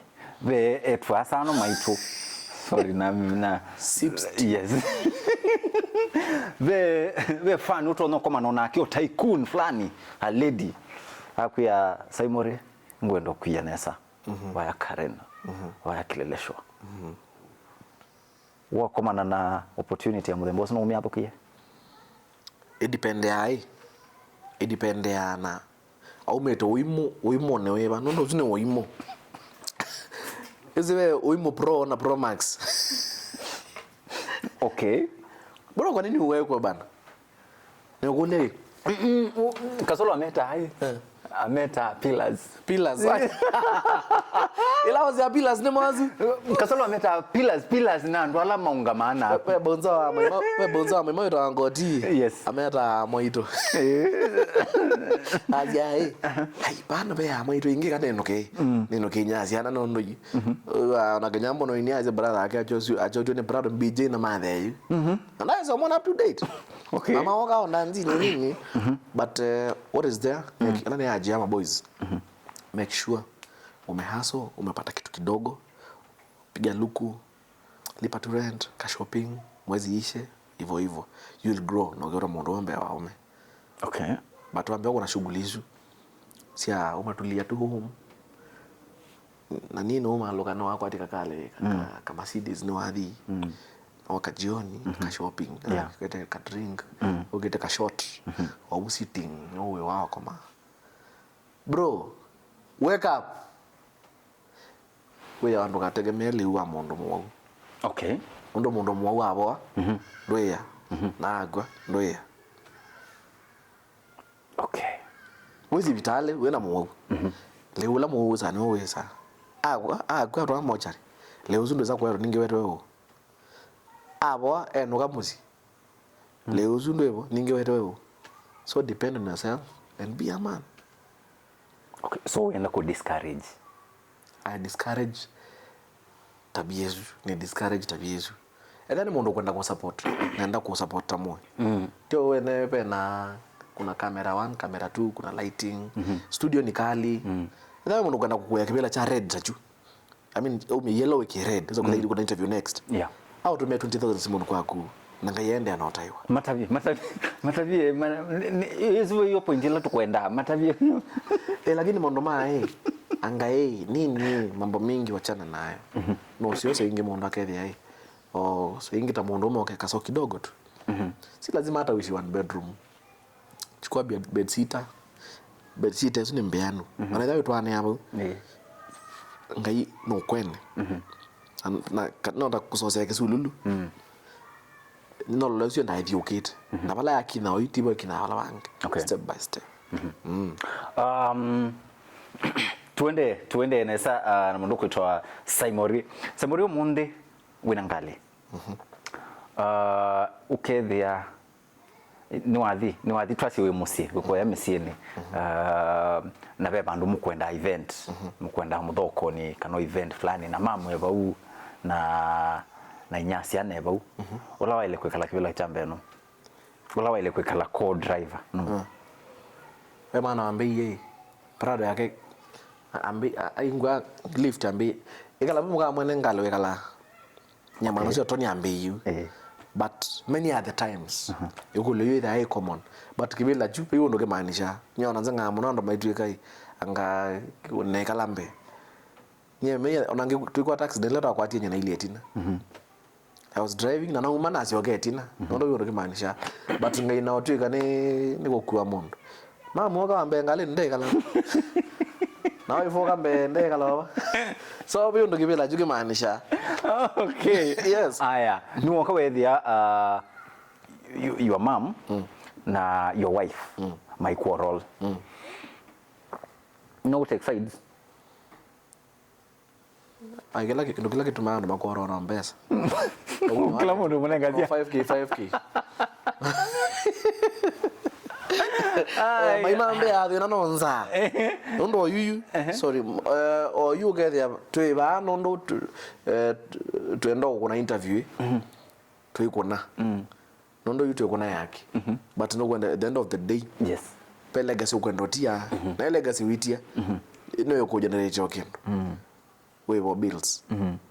they etwasano maitu sorry na yes the fan utono koma nona akio tycoon fulani a lady akuya Saimore ngwendo kuyanesa waya Karen waya kileleshwa wakomana na opportunity ya muthembo no umia bokie idepende na au meto uimo ne weba nondo zune uimo Iziwe uimo Pro na Pro Max. Okay. Bro, kwa nini uwekwe bana? Nikule Kasolo ameta hai. Ameta pillars. Ila wazia pillars ne mwazu. Kasolo ameta pillars na ndo ala maungamana. We bonza mama ito ngoti. Yes. Ameta moito. Azia hai bana be moito ingi kane noke. Nino kinyazi ana no yi. Na kanyambo no inyazi brother ake acho ne brother BJ na mathe. And I is someone up to date. Okay. Mama waka onda nini. But what is there? Nani aje my boys. Make sure umehustle, umepata kitu kidogo, piga luku, lipa tu rent, ka shopping, mwezi ishe, hivyo. You will grow na ukiona mundu ombe waume. Okay. But wambe wako na shughuli hizo. Sia umatulia tu home. Na nini umaloga na wako atika kale kama Mercedes no hadi. Waka jioni, ka shopping, ukete ka drink, ukete ka shot, au sitting, uwe wako ma. Bro, wake up. Wewe ando kategemea liwa mondo mwa. Okay. Mondo mwa abo. Ndoya. Na agwa, ndoya. Okay. Wezi vitale, we na mwa. Leo la mwa sana wewe sa. Agwa ro mochari. Leo zundo za kwa ninge wewe wewe. Abo eno kamusi. Leo zundo wewe ninge wewe. So depend on yourself and be a man. Okay, so uenda ku discourage. I discourage tabia hizo, ni discourage tabia hizo. Edani mundu kwenda ku support, naenda ku support tamoe. Tio wewe pena kuna camera 1, camera 2, kuna lighting, studio ni kali. Edani mundu kwenda kukuya kibela cha red chachu. I mean, yellow wiki red. Hizo kuna interview next. Yeah. Au tumia 20,000 simu kwaku. Nanga yende anaotaiwa. Matavi hizo hiyo point ile tukwenda matavi. Lakini mondoma anga nini mambo mingi wachana nayo. No sio ingi mondo akethia so ingi ta mondo mo kaso kidogo tu. Si lazima hata uishi one bedroom. Chukua bed sitter hizo ni mbeano. Anadai tu ane hapo. Ngai no kwene. Na nota kusosea kisululu. No lo sio na educate. Na bala yakina oitibo kina wala wange. Okay. Step by step. Tuende nesa na mundu kwitwa Saimori omunthi wina ngali. Ukethia ni wathi twasi we musi gukoya misieni na be bandu mukwenda event mukwenda muthoko ni kano event fulani na mamu ebau na inyasi ane ebau ula waile kwikala kibila chambeno ula waile kwikala co-driver we mana ambe prado yake ambe aingwa lift ambe ikala muga mwene ngalo ikala nyama no sio toni ambe you but many other times yukulo yitha ai common but kibila chupe hiyo ndo kemaanisha nyona nzanga munondo maitu kai anga ne kalambe nyeme onange tukwa taxi deleta kwa tienya na ile etina I was driving na umana asiogetina ndo hiyo ndo kemaanisha but ngai na otuika ni gukua mundu mama ambe ngale ndeka kala na ifoka mbende kala so hiyo ndo kibila juke maanisha. Okay. Yes. Aya ni woka wethia your mom na your wife my quarrel no take sides. Kila kitu maana makoro na mbesa. Kila mundu munengatia 5k. Maima ambe athina nonza. Ndo yuyu. Sorry. O you get there tuiba ndo tuenda kuna interview. Tuikona. Ndo you tuikona yake. But no when at the end of the day. Yes. Pe legacy ukwendotia. Na legacy witia. No yoko generate yokendo. We were bills.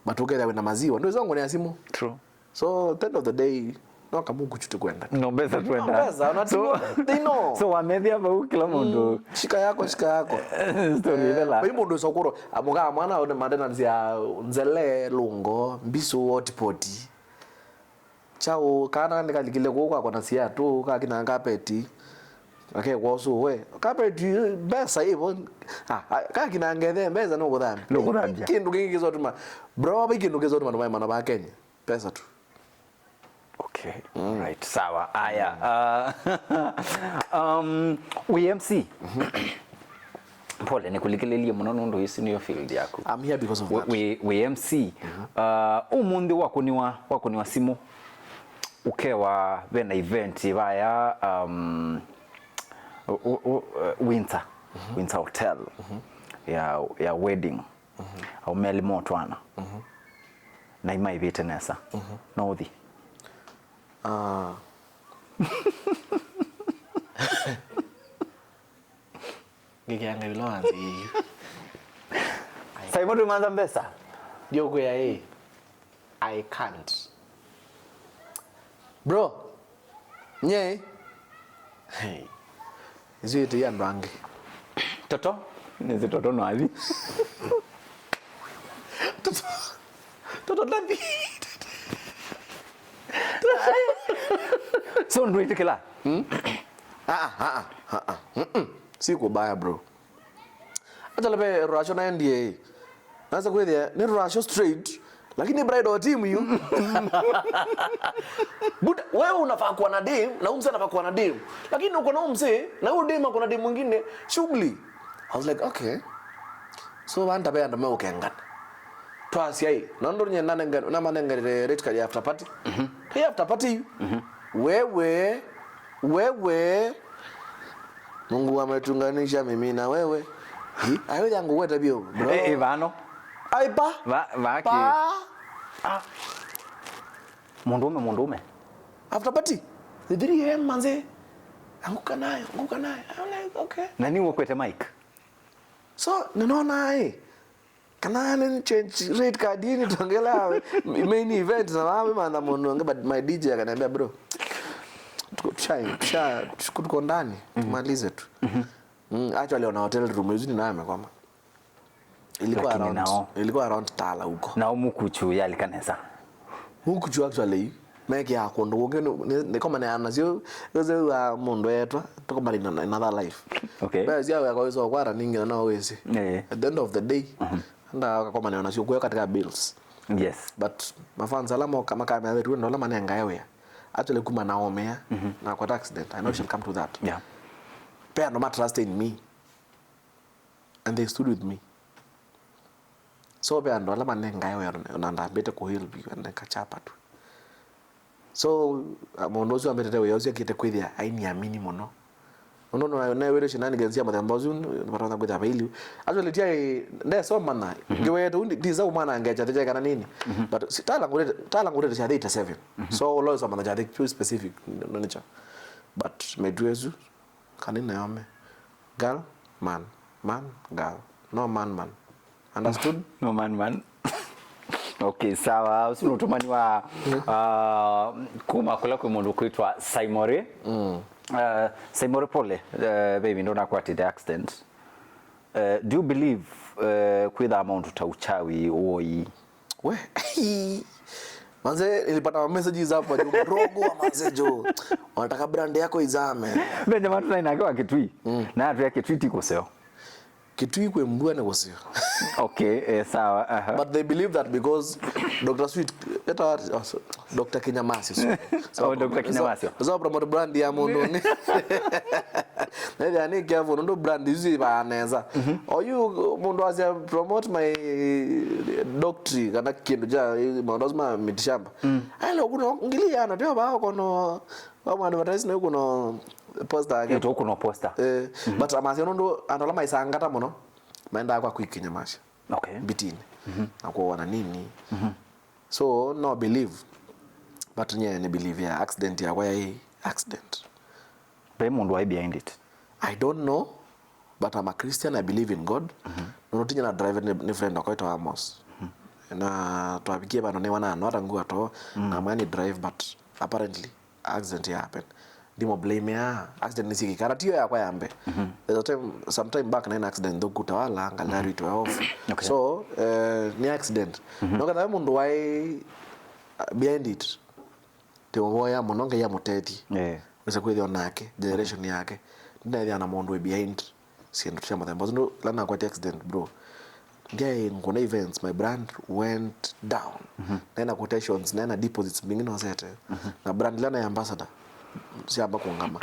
But together with maziwa ndio zangu ni asimu. True. So at the end of the day no kamungu chutu kwenda. No besa tuenda. No besa unatiwa. They know. So wamethia bau kila mundu. Shika yako. Story dela. Kwa mundu sokoro amuga mwana one madena nzia nzele lungo mbiso otipoti. chao kana nikalikile kwa kona sia tu kakina kapeti ake kwaso we kapeti besa hivyo kakina ngethe mbeza no kuthambia kindu kingi zotuma bro ba kindu kizo tuma mana ba Kenya pesa tu. Okay. Right. Sawa. Aya. WMC. Pole nikulikelelie muno nundu isi niyo field yako. I'm here because of that. WMC. Umundi wako ni wa simu. Ukewa bena event baya Winter Hotel. Ya wedding. Au meli motwana. Na imai bite nesa. No uthi. Ngikianga biloanzi. Sai modu manza mbesa. Ndio kwa I can't. Bro. Nye. Hey. Izo yetu ya ndwange. Toto? Nezi toto no avi. Toto labi. So ndo itikela. Si kubaya bro. Acha lebe rasho na NDA. Naanza kwethia ni rasho straight lakini bride wa team yu. But wewe unafaa kuwa na dem na umse anafaa kuwa na dem. Lakini uko na umse na huyo dem ako na dem mwingine shughuli. I was like okay. So wanda be anda me ukengana. Twasi ai. Nondo nye nanenga na manenga rate card after party. After party. Wewe Mungu ametunganisha mimi na wewe. Ayo yangu wewe tabio bro. Vano. Ai pa. Vaki. Mundume. After party. The 3 AM manze. Anguka nayo. I'm like okay. Nani ukwete mic? So ninaona kana ni change rate card ni tuongela main event na mama manda mono but my DJ akaniambia bro. Tuko ndani tumalize tu. Actually on hotel room hizo ni name kwamba ilikuwa around Tala huko. Na umukuchu yali kanesa. Huku chu actually meki ya kondo ngene ni kama na anazio yozo wa mundo yetu tuko bali na another life. Okay. Basi yao kwa hizo kwara ningi na wezi. At the end of the day anda kama na anazio kwa katika bills. Yes. But mafan salamo kama kama wetu ndo lama nenga yewe. Actually kuma naomea na kwa accident. I know she'll come to that. Yeah. Pay no matter trust in me. And they stood with me. So pay ndo lama nenga yewe na bete ko heal bi na kachapa tu. So mondozo ambete wewe yosi akite kwithia ainiamini muno. Unono na wewe shinani genzia madambazo barana kwithia baili. Actually tia nda so mana. Ngewe tu ndiza umana ngeja teja kana nini. But tala ngure cha 87. So lots of manager too specific nature. But medwezu kanina yome. Girl, man, girl. No man. Understood? No man. Okay, sawa. Usino tumani wa kuma kula kwa mundu kuitwa Saimore. Saimore pole, baby, ndo nakwati the accident. Do you believe kwa the amount utauchawi uoi? We, manze nilipata messages hapo juu rogo wa manze jo. Wanataka brand yako izame. Benja matu na inakiwa kitui. Na atu ya kitui tiko seo. Kitui kwe mbua na wasio. Okay, sawa. But they believe that because Dr. Sweet, Dr. Kinyamasi. So Dr. Kinyamasi. So promote brand ya mondo ni. Nende ani careful ndo brand hizi baaneza. Or you mondo asia promote my doctrine kana kindu ja mondo zima mitishamba. Hello kuno ngilia na pia ba kono wa advertise na kuno poster yake. Yeto kuno poster. But amasio ndo andola maisangata muno. Maenda kwa Kinyamasi. Okay. Bitini. Nakuwa wana nini. So no believe. But nye ni believe ya accident ya kwa accident. But mundu why behind it? I don't know. But I'm a Christian. I believe in God. Nunotinya na driver ni friend wako ito Amos. Na tuwapikie bano ne wana anota nguwa to. Na mwani drive but apparently accident ya happen. Dimo blame ya accident nisiki karatio ya kwa yambe. There's a time sometime back na accident ndo kutawala ngalari to off. Okay. So ni accident. No kada mundu why behind it. tewoya mononge ya muteti wese kwithio nake generation yake ndethia na mundu behind sindu cia mathemba ndo lana kwa accident bro ndia ngona events my brand went down na quotations na deposits mingi no sete na brand lana ya ambassador siamba kungama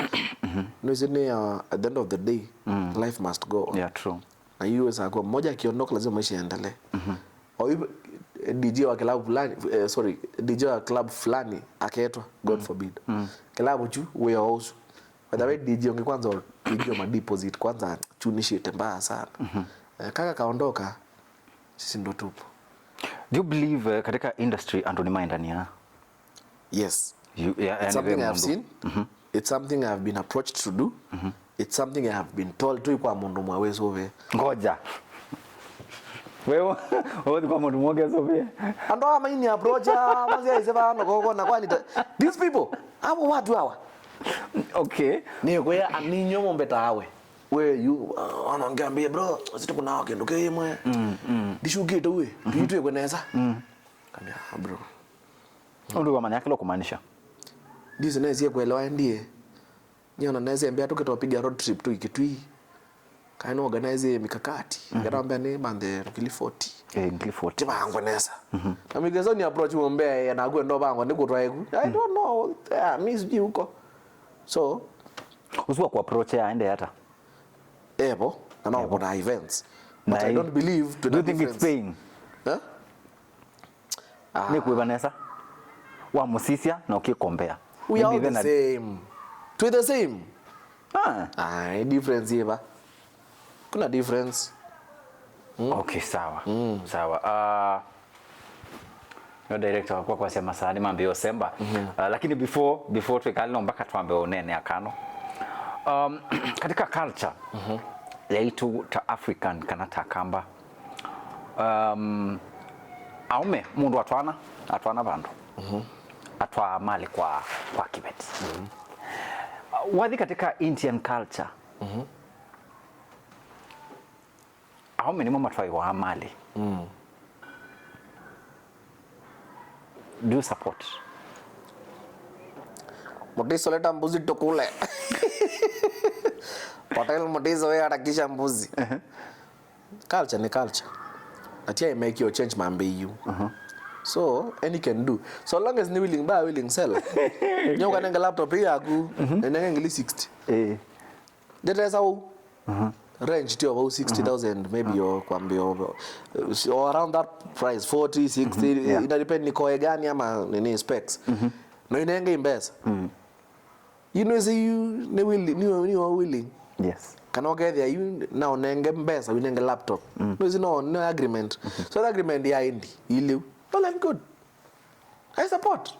no isini at the end of the day life must go on. Yeah, true. Na hiyo sasa kwa mmoja akiondoka lazima maisha yaendelee au DJ wa club fulani DJ wa club fulani akaetwa god forbid club chu we also by the way DJ ungekwanza pigiwa ma deposit kwanza chunishite mbaya sana kaka kaondoka sisi ndo tupo. Do you believe katika industry Anthony Maina ndani ya? Yes. It's something I have seen. It's something I have been approached to do. It's something I have been told to kwa mundu mwawezo we. Ngoja. Wewe kwa mundu mwawezo we. Ando ama ini approach mazia isema no na kwani these people hapo watu hawa. Okay. Ni kwa aninyo mombeta hawe. We you anaongea bro sisi kuna wake ndo kemwe. Dishugite we. Tuitwe kweneza. Kambia bro. Ndio kwa maana yake lo kumaanisha. Ndizo naweza kuelewa ndiye. Niona naweza ambia tukitopiga road trip tu ikitui. Kaino organize mikakati. Ngarambia ni bande ngili 40. Ngili 40. Tiba ngweneza. Na migezo ni approach mwombea yanagwe ndo bango ndiko twaegu. I don't know. Miss ji huko. So uswa ku approach aende hata. Ebo, na kuna events. But I don't believe to do you think it's paying? Huh? Ni kuibanesa. Wa musisia na ukikombea. We are the same. To the same. Difference here ba. Kuna difference. Okay, sawa. Sawa. Yo director kwa sema sana mambio semba. Lakini before tukali mpaka tuambe unene akano. Katika culture yaitu ta African kana takamba. Aume mundu atwana bandu. Atwa mali kwa kibeti. Wathi katika Indian culture. Aume ni mama twai wa mali. Do you support? Mutiso leta mbuzi tukule. Patel mutiso wewe atakisha mbuzi. Culture ni culture. Atia make you change mambe you. So any can do. So long as ni willing buy willing sell. Nyoka nenga laptop yaku nenga ngili 60. That is how range to about 60,000 maybe or kwambio or around that price 40 60 ina depend ni koe gani ama nini specs. No inenga imbesa. You know say you ni willing. Yes. Kana get there you now nenge mbesa winenge laptop. No agreement. So the agreement ya indi ili well I'm good. I support.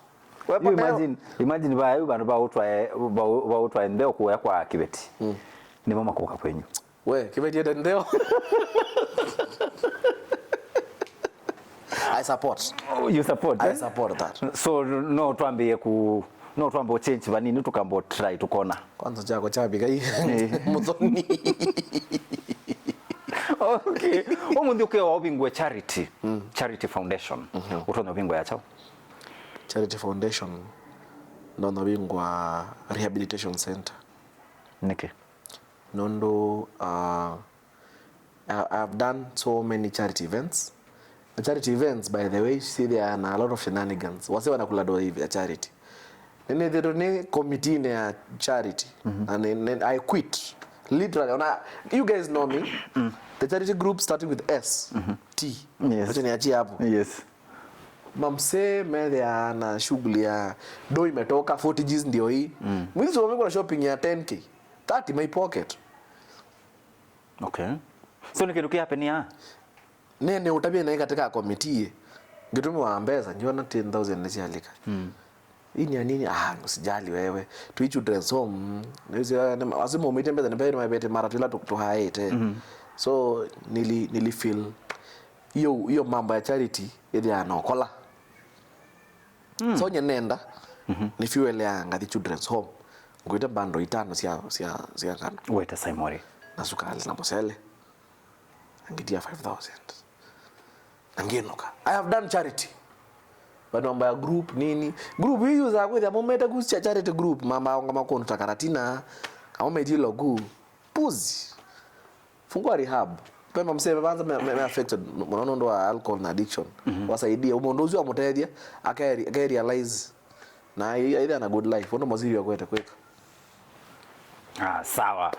You imagine ba utwa ndeo kuya kwa kibeti. Ni mama kuka kwenyu. We kibeti ya ndeo. I support. You support? I support that. So no tuambie change banini tukambo try tukona. Kwanza chako chabiga hii. Mudhoni. Okay. Omundi ukiwa obingwe charity. Charity Foundation. Utona obingwe ya chao. Charity Foundation ndo obingwa Rehabilitation Center. Niki. Nondo I've done so many charity events. The charity events by the way see there are a lot of shenanigans. Wase wanakula do hivi ya charity. Nene the committee ya charity and I quit. Literally, you guys know me. The charity group started with S. T. Yes. Wacha niachie hapo. Yes. Mamse mede na shughuli ya do imetoka 40 Gs ndio hii. Mwizi wamekuwa shopping ya 10k. 30 my pocket. Okay. So nikirukia hapa ni Nene utabia na katika committee. Ngitumi wa mbeza njiona 10,000 nisialika. Hii ni nini? Usijali wewe. To children's home. Asimo umetembeza nipe mabete mara tu la tuhaete. So nili feel hiyo mambo ya charity ile anaokola. So nyenenda ni fuel ya ngadi children's home. Ngoita bando itano sia kana. Weta Saimori. Na sukali na bosele. Angitia 5,000. Angenoka. I have done charity. But mambo ya group nini? Group hiyo za kwa momenta kusia charity group mama ngama kono takaratina. Kama umejilo gu. Puzi. Fungua rehab. Pema mseme kwanza me affected mnaona ndo alcohol na addiction. Wasaidia umondozi wa motedia aka realize na either na good life. Ndo mazuri ya kweta kweka. Sawa.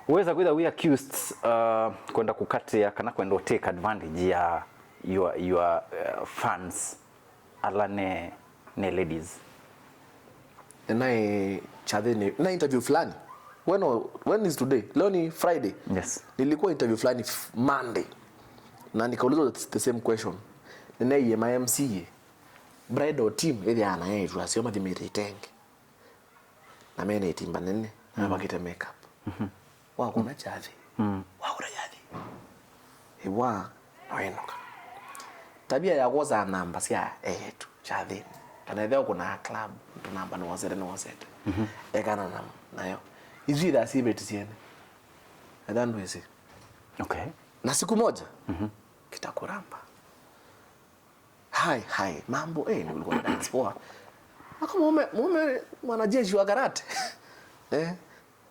Uweza kuida we accused kwenda kukatia kana kwenda take advantage ya your fans alane ne ladies. Na chadhe na interview fulani. When is today? Leo ni Friday. Yes. Nilikuwa interview fulani Monday. Na nikaulizwa the same question. Ninaye my MC. Bridal team ile anayeitwa asioma dimeritenge. Na mimi timba nene na bakita makeup. Wako na chadhi. Wako na chadhi. Ewa noenoka. Tabia ya kuoza namba sia tu chadhi. Kana leo kuna club tunamba no wazete. Ekana nayo. Hizi da sibeti siene. Adandu hizi. Okay. Na siku moja kitakuramba. Hai mambo nilikuwa na dance poa. Kama mume mwanajeshi wa karate.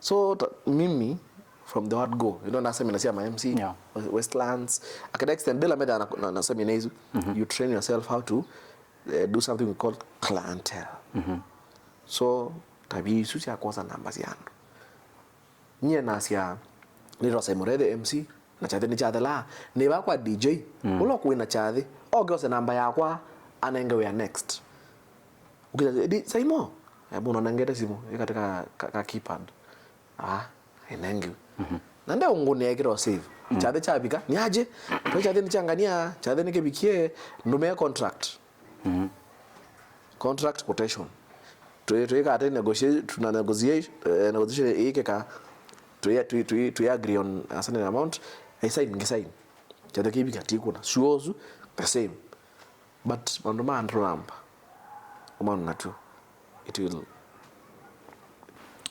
So mimi from the word go, you know nasema nasema MC yeah. Westlands akada extend bila meda nasema inezu you train yourself how to do something we call clientele. So tabi susi akosa namba yangu. Nye nasia ni Rosa Morede MC na chade ni chade la ne ba kwa DJ ulo kuina chade ogose namba yakwa anenge we next ukija saimo hebu unaongea simu katika ka keypad inenge na ndio nguni yake save chade chabika ni aje to chade ni changania chade ni kebikie ndume contract contract quotation tuweka tuna negotiation hiki ka to agree on a certain amount. I sign. Chade kibika tikuna shuozu the same. But mandoma andromba. Umana tu. It will.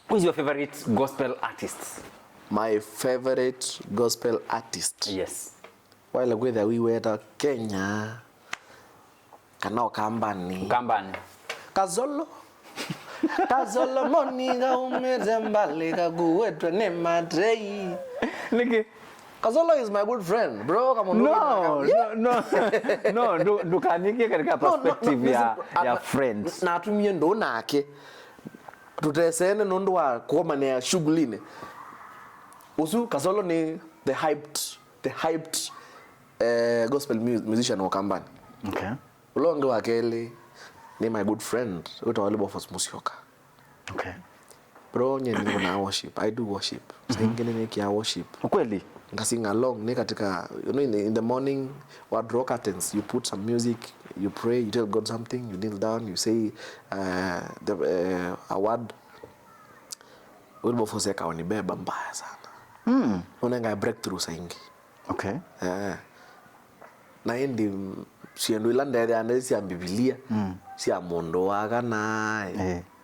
Who is your favorite gospel artist? My favorite gospel artist. Yes. While whether we were Kenya. Kanao Kambani. Kazolo. Kazolo moninga umezembali kaguetwe ne madrei. Niki Kazolo is my good friend, bro. Come on. No, dukanike katika perspective ya friends. Na tumie ndo nake. Tutesene ndo wa kuomane ya shughuli. Usu Kazolo ni the hyped gospel musician wa Kambani. Okay. Ulonge wa Kelly ni my good friend. Utawali Bofos Musyoka. Okay. Bro, nye ni na worship. I do worship. Singine ni kia worship. Ukweli? Nga sing along ni katika, you know, in the morning what draw curtains, you put some music, you pray, you tell God something, you kneel down, you say a word. Bofos yaka wanibeba mbaya sana. Unenga breakthrough saingi. Okay. Na hindi siendo ilanda ya si ya Biblia, si ya mondo waka na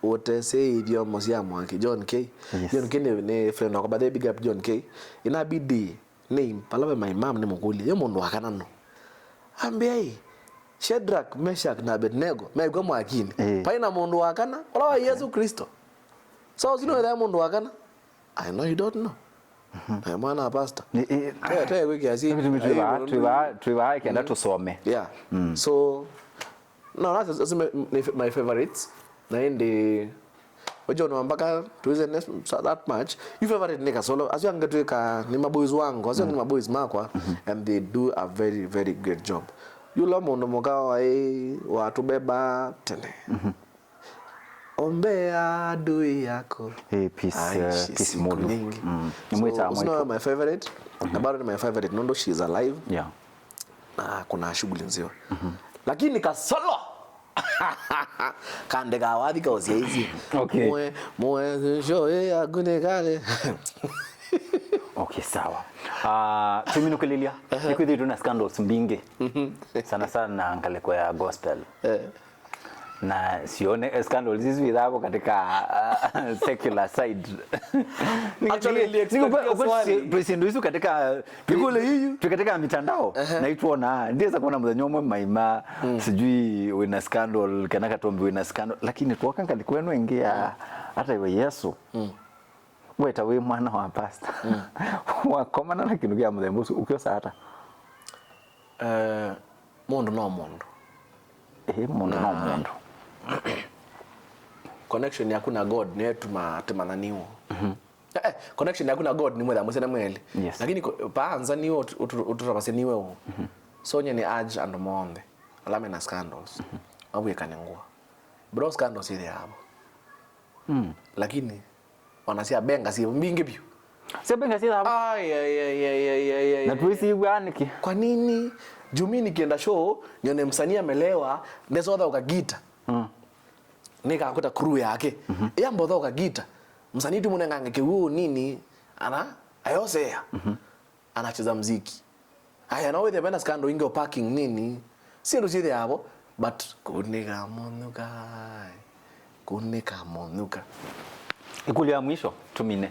wote say idiomo si ya mwanki John K. Yes. John K ni friend wako bade big up John K. Inabidi name palawe my mom ni munguli yo mondo waka nano. Ambiai Shadrach, Meshach na Abednego megwa mwakini. Paina mondo waka na wala wa Yesu Kristo. So you know that mondo waka na? I know you don't know. Mwana pastor. Taya wiki asi. Tuiwa kienda tusome. Yeah. So no, that's my favorites. Na hindi wajo no mpaka tuize that much. You favorite ni Kazolo. As you angetuika ni maboys wangu, as ni maboys makwa and they do a very very great job. Yule mondo mokawa watubeba tene. Ombea adui yako. Peace modu. So my favorite. About my favorite Nondo, she's alive. Yeah. Kuna shughuli nzio. Lakini Kazolo kandega wadi kaozia hizi. Okay. Mwe shoe agune kale. Okay, sawa. Tuminu Lilia. Nikuthi tuna scandals mbingi. Sana sana angale kwa ya gospel. na sione scandal hizi vidhapo katika secular side. Actually tusindu hizo katika katika mitandao naitwa na ndiye za kuona mzanyomwe maima sijui wina scandal kana katombi wina scandal, lakini tuwakanga likwenu ingia hata iwe Yesu weta we mwana wa pastor wakomana na kindu kya muthembu ukiosa hata mundu no mundu mundu no mundu connection yaku na God ni tumananiwo connection yaku na God ni mwetha mwese na mweli, lakini paanza niwo uturabase niwe wo so nye ni urge and monde alame na scandals abuyekane ngwa bro scandals ile hapo lakini wanasia benga si mbingi pio si benga si hapo na tuisi waniki kwa nini jumi nikienda show nione msanii amelewa ndezoda ukagita nikakuta crew yake yambodha ukagita msanii tu munengange kiwu nini ana ayosea anacheza muziki aya nawe the bena scandal ingo parking nini si ndo chide hapo but kunika monuka ikuli ya mwisho tumine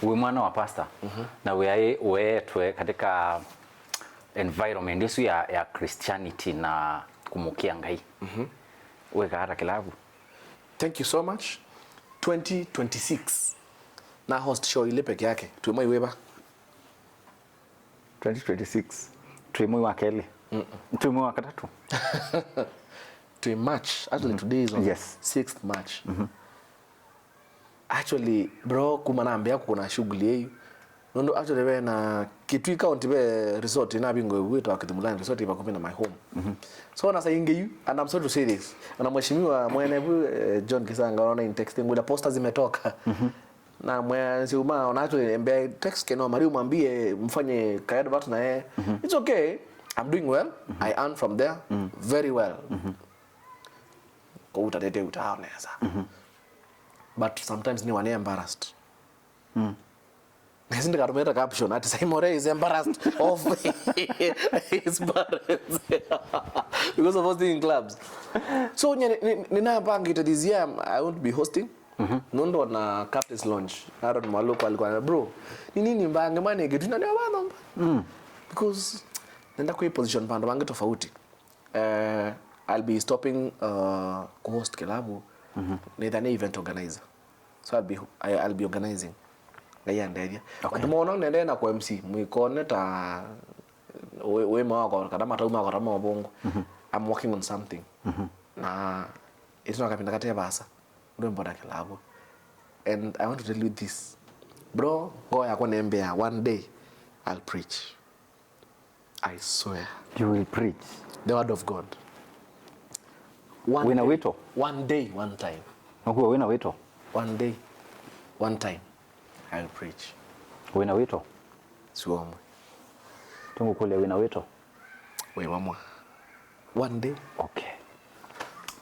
uwe mwana wa pastor na we twe katika environment yesu ya Christianity na kumukia ngai weka hata kilabu. Thank you so much. 2026 na host show ile peke yake tuimoi weba 2026 tuimoi wa kele tuimoi wa katatu to March actually today is on 6th March actually bro kumanambia kuna shughuli hiyo nondo actually we na Kitui County be resort na bingo wetu akithumulani resort iba kupina my home so na sayinge you and I'm sorry to say this na mheshimiwa mwenevu John Kisanga anaona in texting with the posters zimetoka na mwezi uma ona actually mbe text keno Mario mwambie mfanye kaida watu na yeye it's okay I'm doing well I earn from there very well kwa utatete utaoneza but sometimes ni wane embarrassed Isn't the caption at Saimore is embarrassed of his parents because of hosting in clubs. So nina pangita this year I won't be hosting. Nondo na Captain's Lounge. Aaron Maloko alikuwa bro. Ni nini mbange mane kitu na bana. Because nenda kwa position pande wangu tofauti. I'll be stopping co-host kilabu. Ni event organizer. So I'll be organizing. Ngaya nderia tumono nende na kwa MC mwikone ta we mawako kada matauma kwa rama bongo I'm working on something na it's not kapinda kate basa ndo mboda kilabu and I want to tell you this bro go ya kwa nembea one day I'll preach I swear you will preach the word of God one day one time nakuwa wina wito one day one time I'll preach. Wina wito? Siwamwe. Tungu kule wina wito? Wamwa. One day. Okay.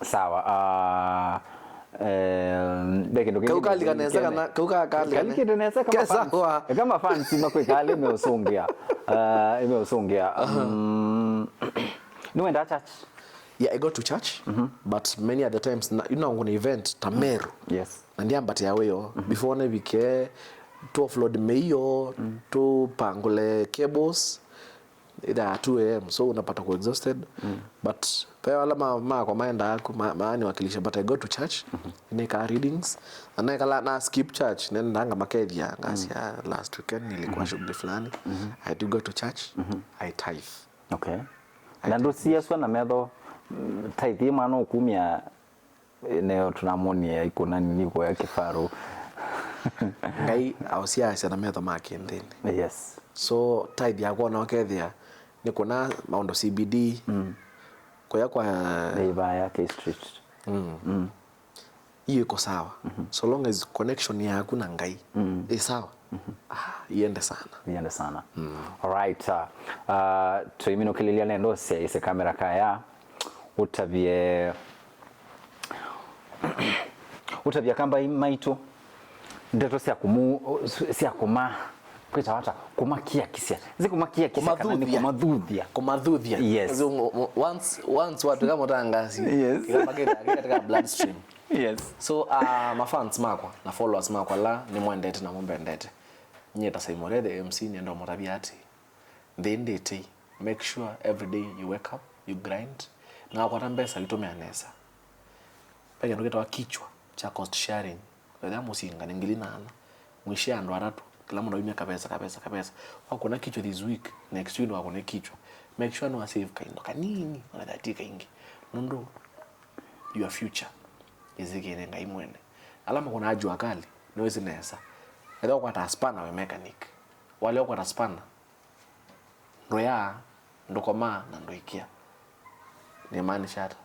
Sawa. Beke ndo kile. Kauka likanezeka na kauka kali. Kali kile neza kama fan. Kama fan sima kwa kale imeusongea. Imeusongea. No enda church. Yeah, I go to church, but many other times you know on event Tameru. Yes. Ndiambati yaweyo before ne bike to offload meyo to pangule cables ida 2 am so unapata ku exhausted but pia wala mama kwa maenda yako maani wakilisha but I go to church nika readings and na skip church nenda makedia ngasia last weekend nilikuwa shughuli fulani I do go to church I tithe. Okay. Na ndo siaswa na medho tithe mano ukumia eneo tunamonia iko nani niko ya kifaru ngai ausia sana metho makendeni. Yes. So tithe yako na okethia niko na maundo CBD kwa neighbor yake street hiyo iko sawa so long as connection yako na ngai sawa iende sana alright tuimino kililia nendo ise kamera kaya utavie kamba imaitu ndeto sia kuma kwita hata kumakia kisia kumakia kisia kana ni kumadhuthia yes. So, once watu kama utangasi yes. kama katika bloodstream yes. So ma fans makwa na followers makwa la ni mwendete na mumbendete nyeta Saimore the MC ni ndo motabiati ndendete make sure every day you wake up you grind na kwa tambesa litumia nesa peke ndo kitwa kichwa cha cost sharing ndio musinga ningilina mwishia ndo aratu kila mtu anaimia kabisa wako na kichwa this week next week wako na kichwa make sure no save kaindo kanini wanadatika ingi ndo your future izikene ngai mwene alama kuna ajua kali niwezi nesa ndio kwa taspana we mechanic wale kwa taspana ndo ya ndo koma na ndo ikia ni maana shata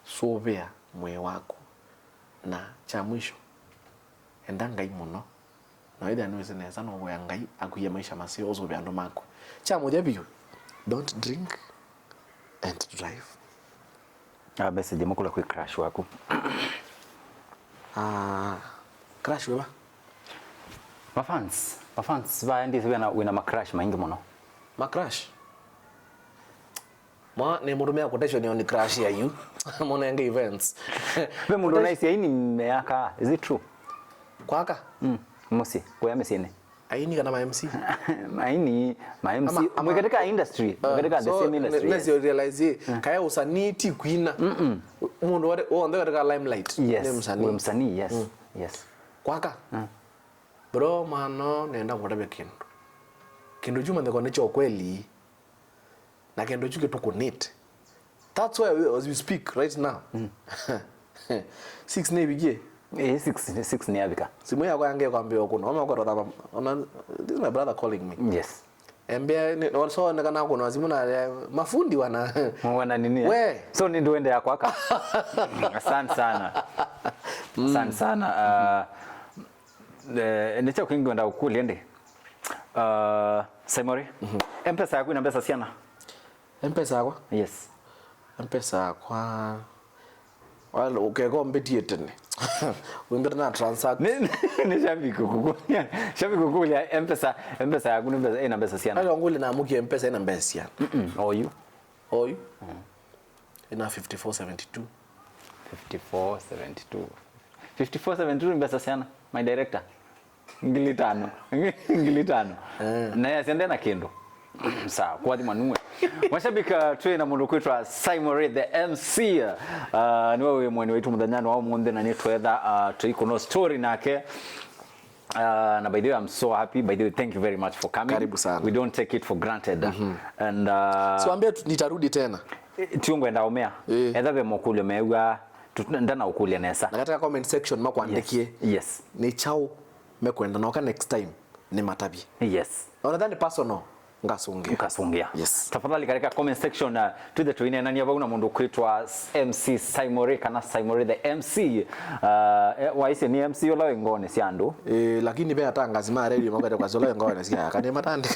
sovea mwe wako na cha mwisho enda ngai muno na wewe niwezi nesa no go ngai akuye maisha masio ozo bya ndo mako cha moja biyo don't drink and drive basi je mukula ku crash wako crash wewe mafans ba ndi wina macrash maingi muno macrash ni murumia quotation ni crash ya you mona nge events we mundu nice yaini meaka is it true kwaka musi kwa mesine aini kana ma MC aini ma MC mwe katika industry katika the same industry let's realize kaya usaniti kuina mundu wale onda katika limelight ni msanii yes yes kwaka bro mano nenda kutobe kindu juma ndiko nicho kweli na kindu chuke tukunit that's why as we speak right now 6 ne bigie 6 ni abika simu yako yange kwambia kuna mama kwa rada this is my brother calling me yes embea also ndakana kuna simu na mafundi wana nini we so ni ndio ende yako aka asante sana ndicho kingi wenda ukuli ende Saimore M-Pesa yako ina pesa siana M-Pesa yako yes M-Pesa kwa wala ukego mbeti tene wimbe na transact ni shabiki kukulia M-Pesa yako ina pesa siana ala ngule na muki M-Pesa ina pesa siana oyu ina 5472 5472 pesa siana my director ngilitano na yasende na kendo sawa kwa mwanumwe washabika trainer mundu kwitwa Saimore the MC ni wewe mwene wetu mudanyano au munde na netwetha tuiko no story nake na by the way I'm so happy by the way thank you very much for coming karibu sana we don't take it for granted and so ambia nitarudi tena tiungo enda omea ethabe mokule mewa ndana ukulia nesa na katika comment section makuandikie yes ni chao mekwenda na next time ni matabi yes unadhani personal ngasungia yes tafadhali katika comment section to the twine nani abaguna mundu kwitwa MC Saimore kana Saimore the MC waisi ni MC yola ngone siandu lakini be atangazima radio magata kwa zola ngone sia kani matande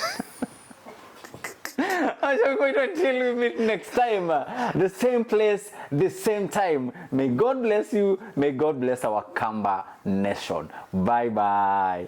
I shall go until we meet next time. The same place, the same time. May God bless you. May God bless our Kamba nation. Bye bye.